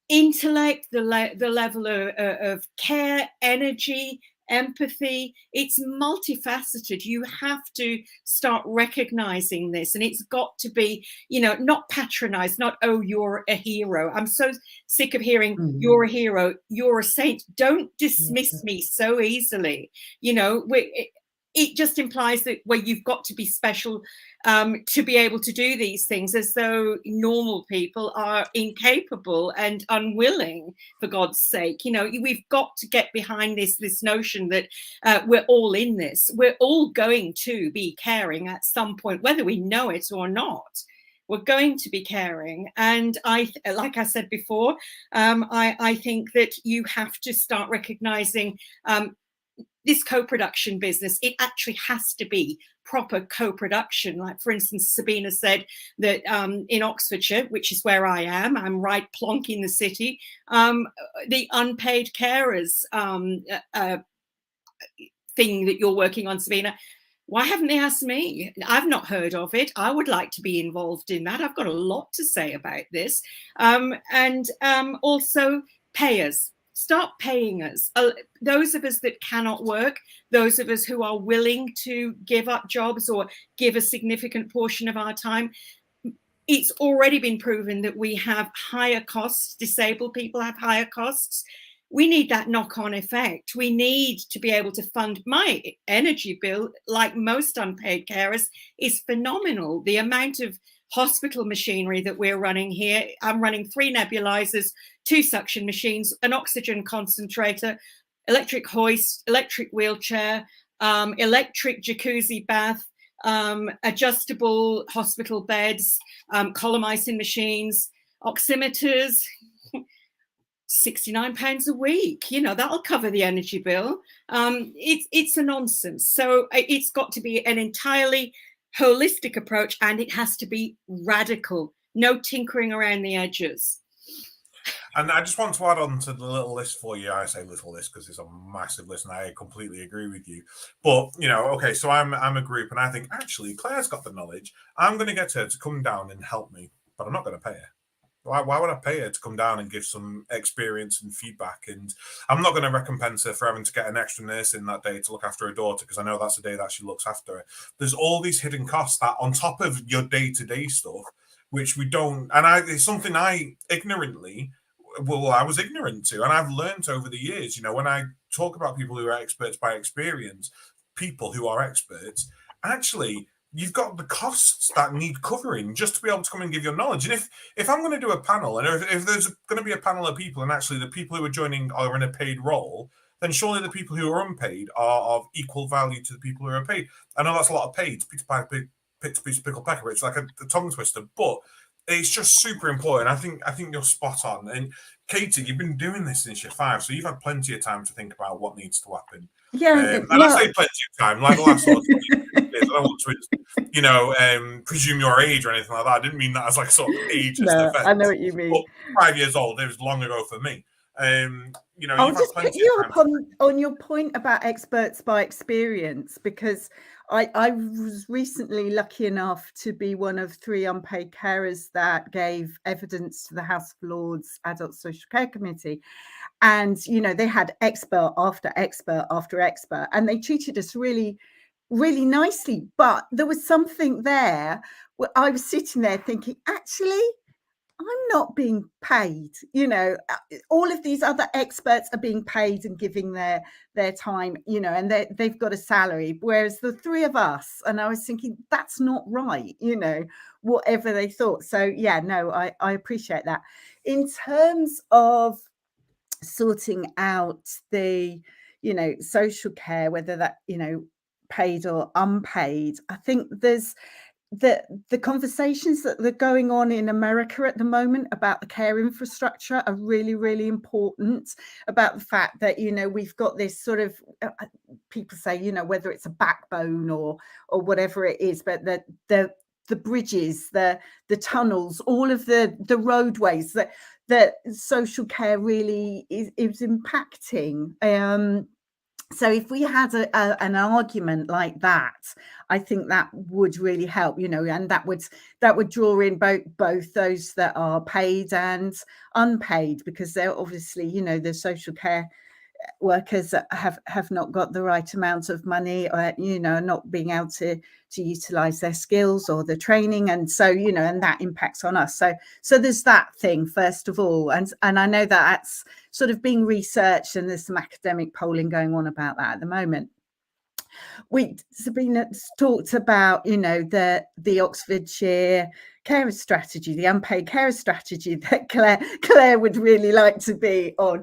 intellect, the level of care, energy, empathy. It's multifaceted. You have to start recognizing this, and it's got to be, not patronized, not, oh, you're a hero. I'm so sick of hearing you're a hero, you're a saint. Don't dismiss me so easily. It just implies that you've got to be special to be able to do these things, as though normal people are incapable and unwilling, for God's sake. We've got to get behind this notion that we're all in this. We're all going to be caring at some point, whether we know it or not. We're going to be caring. And like I said before, I think that you have to start recognizing this co-production business. It actually has to be proper co-production. Like, for instance, Sabina said that in Oxfordshire, which is where I am, I'm right plonk in the city, the unpaid carers thing that you're working on, Sabina, why haven't they asked me? I've not heard of it. I would like to be involved in that. I've got a lot to say about this. And also payers. Start paying us. Those of us that cannot work, those of us who are willing to give up jobs or give a significant portion of our time. It's already been proven that we have higher costs. Disabled people have higher costs. We need that knock-on effect. We need to be able to fund. My energy bill, like most unpaid carers, is phenomenal. The amount of hospital machinery that we're running here. I'm running 3 nebulizers, 2 suction machines, an oxygen concentrator, electric hoist, electric wheelchair, electric jacuzzi bath, adjustable hospital beds, column-icing machines, oximeters, £69 a week. That'll cover the energy bill. It's a nonsense. So it's got to be an entirely holistic approach, and it has to be radical. No tinkering around the edges. And I just want to add on to the little list for you. I say little list because it's a massive list, and I completely agree with you. But okay, so I'm a group, and I think actually Claire's got the knowledge. I'm going to get her to come down and help me, but I'm not going to pay her. Why would I pay her to come down and give some experience and feedback? And I'm not going to recompense her for having to get an extra nurse in that day to look after her daughter, because I know that's the day that she looks after her. There's all these hidden costs that on top of your day-to-day stuff, which we don't, and it's something I was ignorant to, and I've learned over the years. When I talk about people who are experts by experience, people who are experts, actually, you've got the costs that need covering just to be able to come and give your knowledge. And if I'm going to do a panel, and if there's going to be a panel of people, and actually the people who are joining are in a paid role, then surely the people who are unpaid are of equal value to the people who are paid. I know that's a lot of paid. Piece of pickle pecker. It's like a tongue twister, but it's just super important. I think you're spot on. And Katie, you've been doing this since you're 5, so you've had plenty of time to think about what needs to happen. Yeah, and I say plenty of time, like the last sort of 20 years. I don't want to, presume your age or anything like that. I didn't mean that as like sort of age. No, I know what you mean. But 5 years old, it was long ago for me. I'll just pick you up on your point about experts by experience, because I was recently lucky enough to be one of 3 unpaid carers that gave evidence to the House of Lords Adult Social Care Committee. And, they had expert after expert after expert, and they treated us really, really nicely. But there was something there where I was sitting there thinking, actually, I'm not being paid. All of these other experts are being paid and giving their time, and they've got a salary, whereas the 3 of us, and I was thinking, that's not right, whatever they thought. So yeah, no, I appreciate that. In terms of sorting out the, social care, whether that, paid or unpaid, I think there's the conversations that are going on in America at the moment about the care infrastructure are really, really important, about the fact that, we've got this sort of, people say, whether it's a backbone or whatever it is, but the bridges, the tunnels, all of the roadways that social care really is impacting. So if we had an argument like that, I think that would really help, and that would draw in both those that are paid and unpaid, because they're obviously, the social care workers that have not got the right amount of money, or not being able to utilize their skills or the training, and so and that impacts on us. So there's that thing first of all, and I know that that's sort of being researched, and there's some academic polling going on about that at the moment. Sabina talked about the Oxfordshire carer strategy, the unpaid carer strategy that Claire would really like to be on.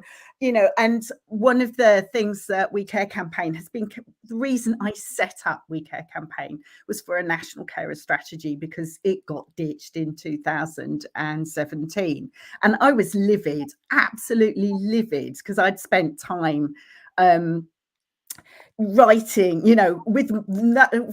And one of the things that We Care campaign has been, the reason I set up We Care campaign was for a national carer strategy, because it got ditched in 2017. And I was livid, absolutely livid, because I'd spent time writing, with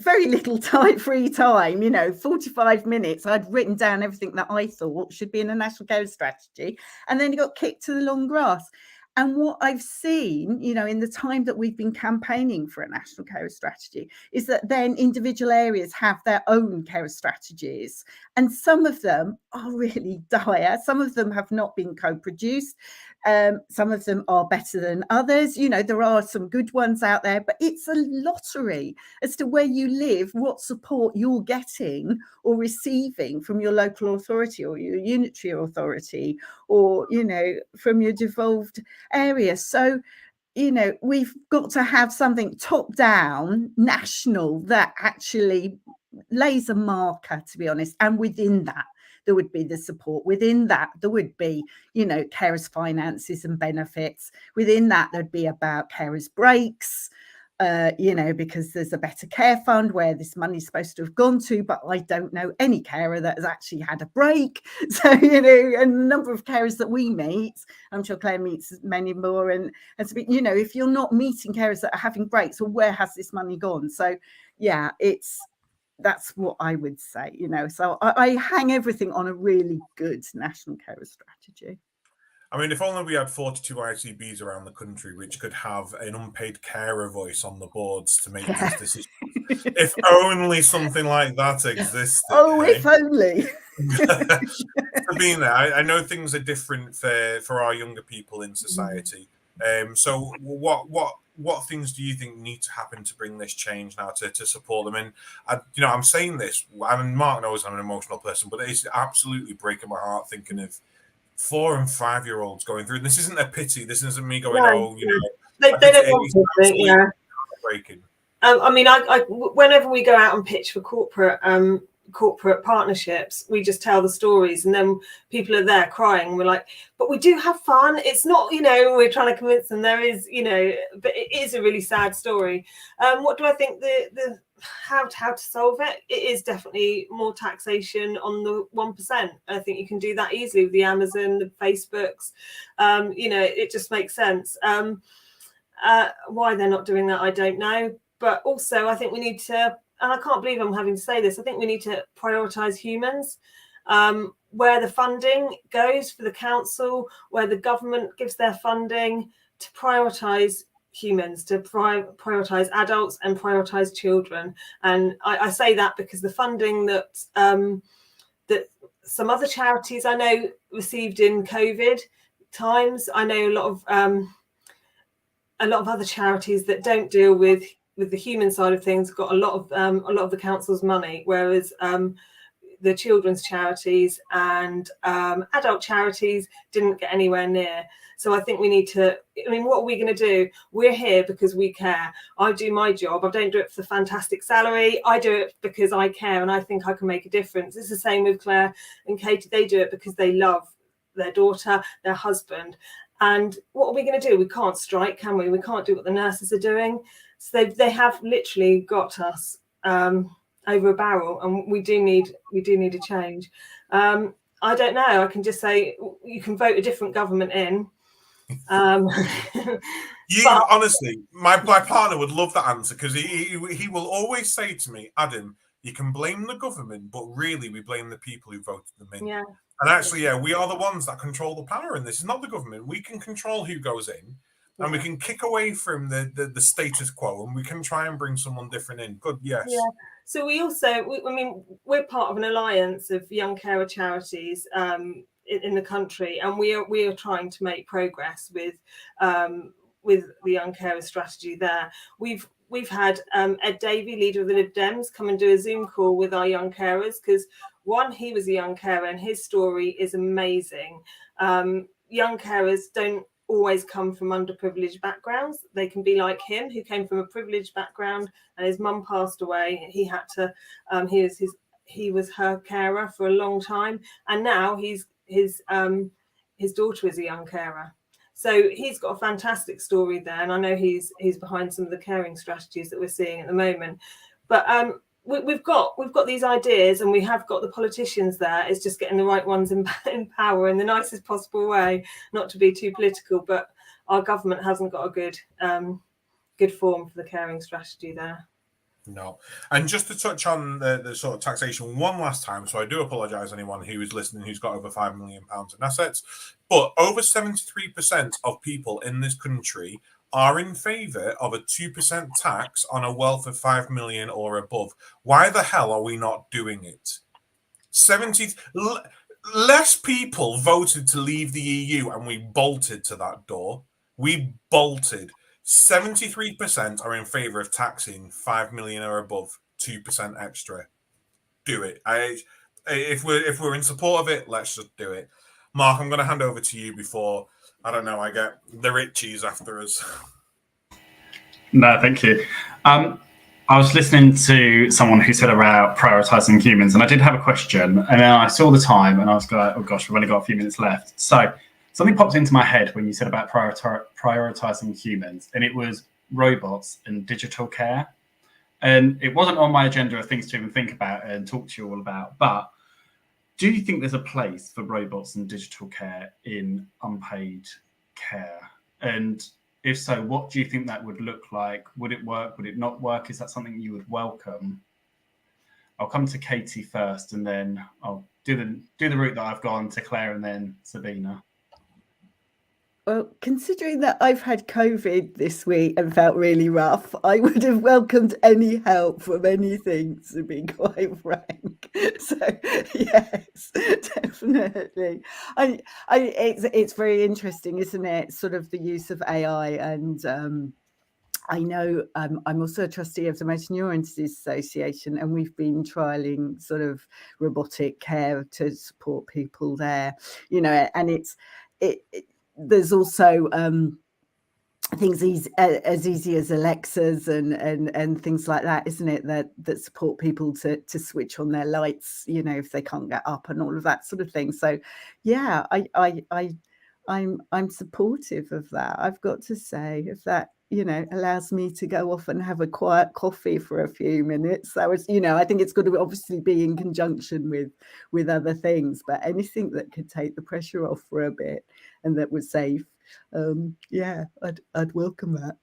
very little free time, 45 minutes. I'd written down everything that I thought should be in a national care strategy, and then it got kicked to the long grass. And what I've seen, in the time that we've been campaigning for a national care strategy, is that then individual areas have their own care strategies. And some of them are really dire. Some of them have not been co-produced. Some of them are better than others. There are some good ones out there, but it's a lottery as to where you live, what support you're getting or receiving from your local authority or your unitary authority, or, from your devolved area. So, we've got to have something top down, national, that actually lays a marker, to be honest. And within that, there would be the support. Within that, there would be, carers' finances and benefits. Within that, there'd be about carers' breaks, because there's a better care fund where this money's supposed to have gone to, but I don't know any carer that has actually had a break. So, and the number of carers that we meet, I'm sure Claire meets many more, and so, if you're not meeting carers that are having breaks, well, where has this money gone? So, yeah, that's what I would say, so I hang everything on a really good national carer strategy. I mean, if only we had 42 ICBs around the country which could have an unpaid carer voice on the boards to make these decisions. If only something like that existed. Oh, if only. Sabina, I know things are different for our younger people in society. So what things do you think need to happen to bring this change now to support them? And I'm saying this, Mark knows I'm an emotional person, but it's absolutely breaking my heart thinking of 4 and 5 year olds going through. This isn't a pity. This isn't me going, they don't want to. Yeah, breaking. I mean, I whenever we go out and pitch for corporate partnerships, we just tell the stories, and then people are there crying. We're like, but we do have fun. It's not, we're trying to convince them there is, but it is a really sad story. What do I think the how to solve it? It is definitely more taxation on the 1%. I think you can do that easily with the Amazon, the Facebooks. It just makes sense. Why they're not doing that, I don't know. But also, I think we need to, and I can't believe I'm having to say this, I think we need to prioritise humans. Where the funding goes for the council, where the government gives their funding, to prioritise humans, to prioritise adults and prioritise children. And I say that because the funding that some other charities I know received in COVID times, I know a lot of other charities that don't deal with the human side of things got a lot of the council's money, whereas the children's charities and adult charities didn't get anywhere near. So I think we need to, what are we going to do? We're here because we care. I do my job. I don't do it for the fantastic salary. I do it because I care and I think I can make a difference. It's the same with Claire and Katie. They do it because they love their daughter, their husband. And what are we going to do? We can't strike, can we? We can't do what the nurses are doing. So they have literally got us over a barrel, and we do need a change. I don't know. I can just say you can vote a different government in. Honestly, my partner would love that answer, because he will always say to me, Adam, you can blame the government, but really we blame the people who voted them in. Yeah. And actually, we are the ones that control the power in this. It's not the government. We can control who goes in. and we can kick away from the status quo, and we can try and bring someone different in. Good, yes. Yeah. So we also, I mean, we're part of an alliance of young carer charities in the country, and we are trying to make progress with the young carer strategy there. We've had Ed Davey, leader of the Lib Dems, come and do a Zoom call with our young carers, because one, he was a young carer and his story is amazing. Young carers don't always come from underprivileged backgrounds. They can be like him, who came from a privileged background, and his mum passed away. He had to, he was her carer for a long time, and now his daughter is a young carer. So he's got a fantastic story there, and I know he's behind some of the caring strategies that we're seeing at the moment. But we've got these ideas, and we have got the politicians there. It's just getting the right ones in power in the nicest possible way, not to be too political. But our government hasn't got a good form for the caring strategy there. No. And just to touch on the sort of taxation one last time, so I do apologise anyone who is listening who's got over £5 million in assets, but over 73% of people in this country are in favour of a 2% tax on a wealth of 5 million or above. Why the hell are we not doing it? Less people voted to leave the EU, and we bolted to that door. We bolted. 73% are in favour of taxing 5 million or above, 2% extra. Do it. If we're in support of it, let's just do it. Mark, I'm going to hand over to you before, I don't know, I get the Richies after us. No, thank you. I was listening to someone who said about prioritising humans, and I did have a question, and then I saw the time, and I was like, oh gosh, we've only got a few minutes left. So something popped into my head when you said about prioritising humans, and it was robots and digital care. And it wasn't on my agenda of things to even think about and talk to you all about, but do you think there's a place for robots and digital care in unpaid care? And if so, what do you think that would look like? Would it work? Would it not work? Is that something you would welcome? I'll come to Katie first, and then I'll do the route that I've gone to Claire and then Sabina. Well, considering that I've had COVID this week and felt really rough, I would have welcomed any help from anything, to be quite frank. So yes, definitely. It's very interesting, isn't it? Sort of the use of AI, and I know I'm also a trustee of the Motor Neuron Disease Association, and we've been trialing sort of robotic care to support people there. You know, and there's also things as easy as Alexas and things like that, isn't it? That support people to switch on their lights, you know, if they can't get up, and all of that sort of thing. So, yeah, I'm supportive of that. I've got to say, if that, you know, allows me to go off and have a quiet coffee for a few minutes. That was, you know, I think it's got to obviously be in conjunction with other things, but anything that could take the pressure off for a bit and that was safe, yeah, I'd welcome that.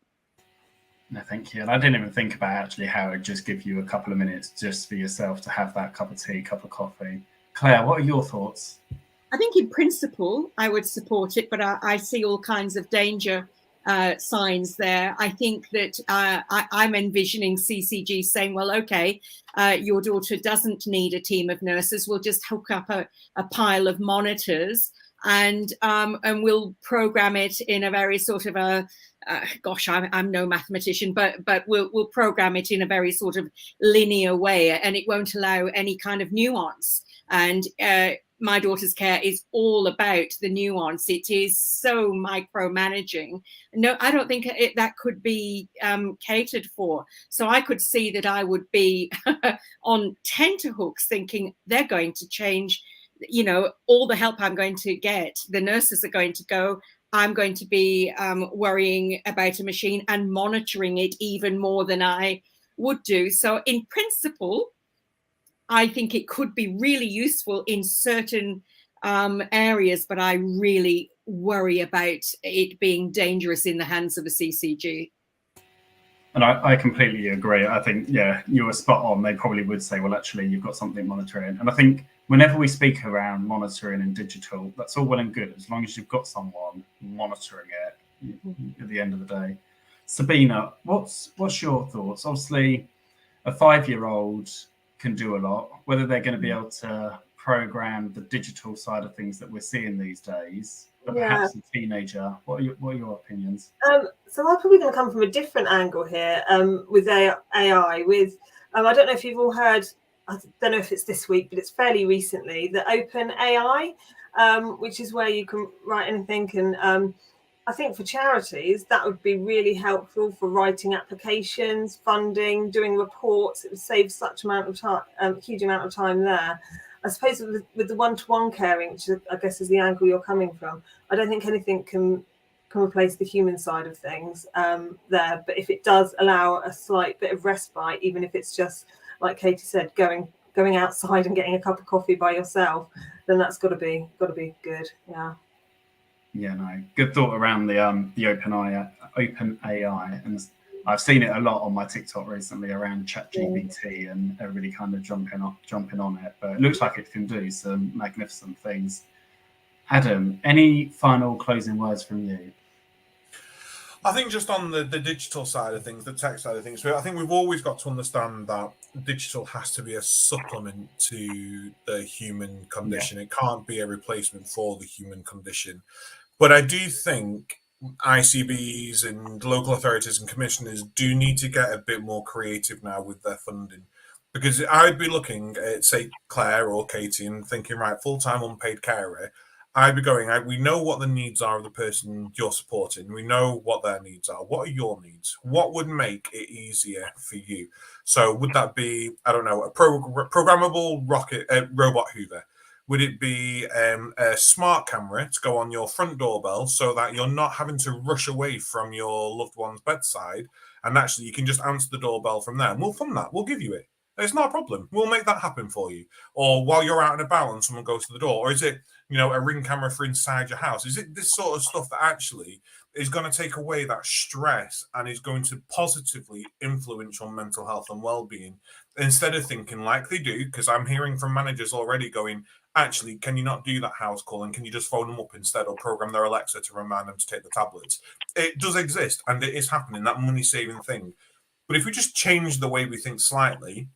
No, thank you. And I didn't even think about actually how it would just give you a couple of minutes just for yourself to have that cup of tea, cup of coffee. Claire, what are your thoughts? I think in principle, I would support it, but I see all kinds of danger signs there. I think that I'm envisioning CCG saying, well, okay, your daughter doesn't need a team of nurses. We'll just hook up a pile of monitors and we'll program it in a very sort of gosh, I'm no mathematician, but we'll program it in a very sort of linear way, and it won't allow any kind of nuance. And my daughter's care is all about the nuance. It is so micromanaging. No, I don't think that could be catered for. So I could see that I would be on tenterhooks thinking they're going to change, you know, all the help I'm going to get. The nurses are going to go. I'm going to be worrying about a machine and monitoring it even more than I would do. So in principle, I think it could be really useful in certain areas, but I really worry about it being dangerous in the hands of a CCG. And I completely agree. I think, yeah, you were spot on. They probably would say, well, actually, you've got something monitoring. And I think whenever we speak around monitoring and digital, that's all well and good, as long as you've got someone monitoring it at the end of the day. Sabina, what's your thoughts? Obviously, a 5-year-old can do a lot. Whether they're going to be able to program the digital side of things that we're seeing these days, but perhaps a teenager. What are your opinions? So I'm probably going to come from a different angle here with AI. With I don't know if you've all heard. I don't know if it's this week, but it's fairly recently, the Open AI, which is where you can write anything. And I think for charities, that would be really helpful for writing applications, funding, doing reports. It would save such amount of time, huge amount of time there. I suppose with the one-to-one caring, which I guess is the angle you're coming from, I don't think anything can replace the human side of things there. But if it does allow a slight bit of respite, even if it's just, like Katie said, going outside and getting a cup of coffee by yourself, then that's got to be good. Yeah, no, good thought around the open AI, and I've seen it a lot on my TikTok recently around ChatGPT and everybody kind of jumping on it. But it looks like it can do some magnificent things. Adam, any final closing words from you? I think just on the digital side of things, the tech side of things, I think we've always got to understand that digital has to be a supplement to the human condition. It can't be a replacement for the human condition. But I do think ICBs and local authorities and commissioners do need to get a bit more creative now with their funding. Because I'd be looking at, say, Claire or Katie and thinking, right, full-time unpaid carer, I'd be going, we know what the needs are of the person you're supporting. We know what their needs are. What are your needs? What would make it easier for you? So would that be, I don't know, a programmable robot Hoover? Would it be a smart camera to go on your front doorbell so that you're not having to rush away from your loved one's bedside, and actually you can just answer the doorbell from there? And we'll fund that. We'll give you it. It's not a problem. We'll make that happen for you. Or while you're out and about and someone goes to the door, or is it, a Ring camera for inside your house? Is it this sort of stuff that actually is going to take away that stress and is going to positively influence your mental health and well-being, instead of thinking like they do? Because I'm hearing from managers already going, actually, can you not do that house call, and can you just phone them up instead, or program their Alexa to remind them to take the tablets? It does exist, and it is happening, that money-saving thing. But if we just change the way we think slightly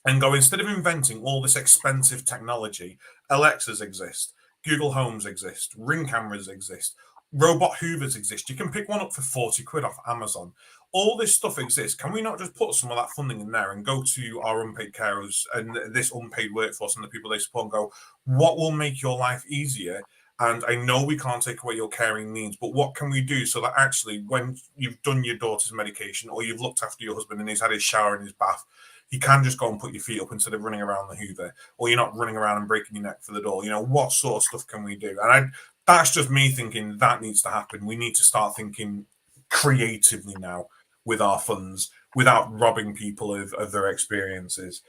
and go, instead of inventing all this expensive technology, Alexas exist, Google Homes exist, Ring cameras exist, robot Hoovers exist. You can pick one up for 40 quid off Amazon. All this stuff exists. Can we not just put some of that funding in there and go to our unpaid carers and this unpaid workforce and the people they support and go, what will make your life easier? And I know we can't take away your caring needs, but what can we do so that actually when you've done your daughter's medication, or you've looked after your husband and he's had his shower and his bath, you can just go and put your feet up instead of running around the Hoover, or you're not running around and breaking your neck for the door? What sort of stuff can we do? And that's just me thinking that needs to happen. We need to start thinking creatively now with our funds without robbing people of their experiences.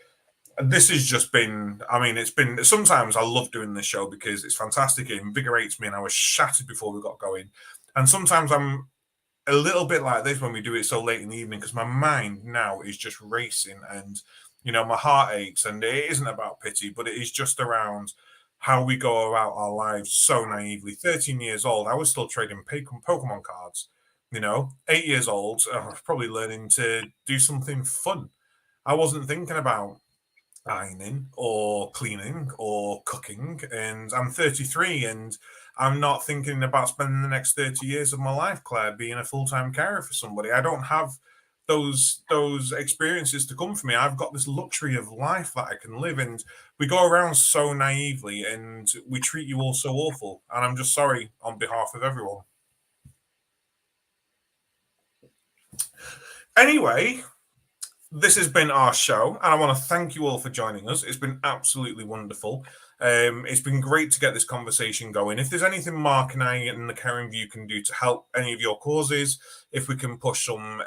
This has just been, it's been, sometimes I love doing this show because it's fantastic. It invigorates me, and I was shattered before we got going. And sometimes I'm a little bit like this when we do it so late in the evening, because my mind now is just racing, and my heart aches. And it isn't about pity, but it is just around how we go about our lives so naively. 13 years old, I was still trading Pokemon cards. 8 years old, I was probably learning to do something fun. I wasn't thinking about ironing or cleaning or cooking, and I'm 33, and I'm not thinking about spending the next 30 years of my life, Claire, being a full-time carer for somebody. I don't have those experiences to come for me. I've got this luxury of life that I can live, and we go around so naively and we treat you all so awful, and I'm just sorry on behalf of everyone. Anyway, this has been our show, and I want to thank you all for joining us. It's been absolutely wonderful. It's been great to get this conversation going. If there's anything Mark and I and the Caring View can do to help any of your causes, if we can push some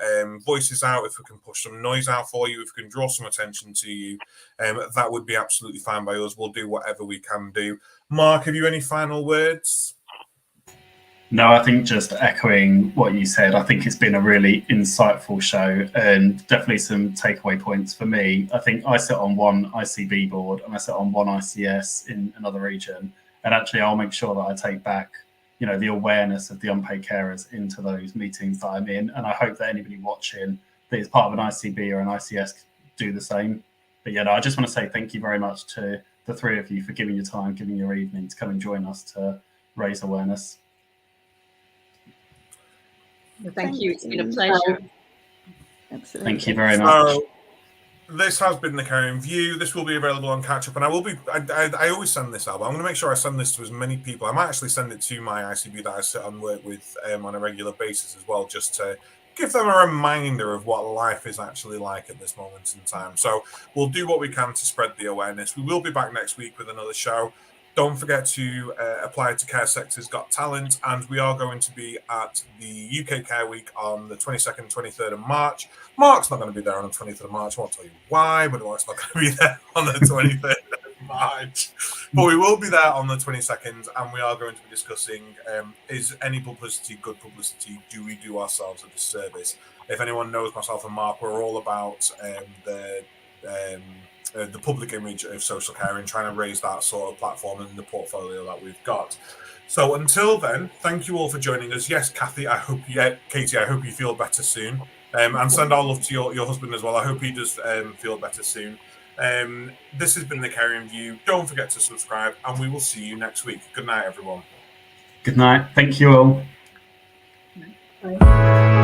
voices out, if we can push some noise out for you, if we can draw some attention to you, that would be absolutely fine by us. We'll do whatever we can do. Mark, have you any final words? No, I think just echoing what you said, I think it's been a really insightful show, and definitely some takeaway points for me. I think I sit on one ICB board and I sit on one ICS in another region, and actually I'll make sure that I take back the awareness of the unpaid carers into those meetings that I'm in. And I hope that anybody watching that is part of an ICB or an ICS do the same. But I just want to say thank you very much to the three of you for giving your time, giving your evening to come and join us to raise awareness. Well, thank you. It's been a pleasure. Absolutely. Thank you very much. This has been The Caring View. This will be available on Catch Up, and I always send this out, but I'm going to make sure I send this to as many people. I might actually send it to my ICB that I sit and work with on a regular basis as well, just to give them a reminder of what life is actually like at this moment in time. So we'll do what we can to spread the awareness. We will be back next week with another show. Don't forget to apply to Care Sector's Got Talent, and we are going to be at the UK Care Week on the 22nd, 23rd of March. Mark's not going to be there on the 23rd of March. I won't tell you why, but Mark's not going to be there on the 23rd of March. But we will be there on the 22nd, and we are going to be discussing, is any publicity good publicity? Do we do ourselves a disservice? If anyone knows myself and Mark, we're all about the public image of social care and trying to raise that sort of platform in the portfolio that we've got. So until then, thank you all for joining us. Yes, Katie, I hope you feel better soon. And send our love to your husband as well. I hope he does feel better soon. This has been The Caring View. Don't forget to subscribe, and we will see you next week. Good night, everyone. Good night. Thank you all. Bye.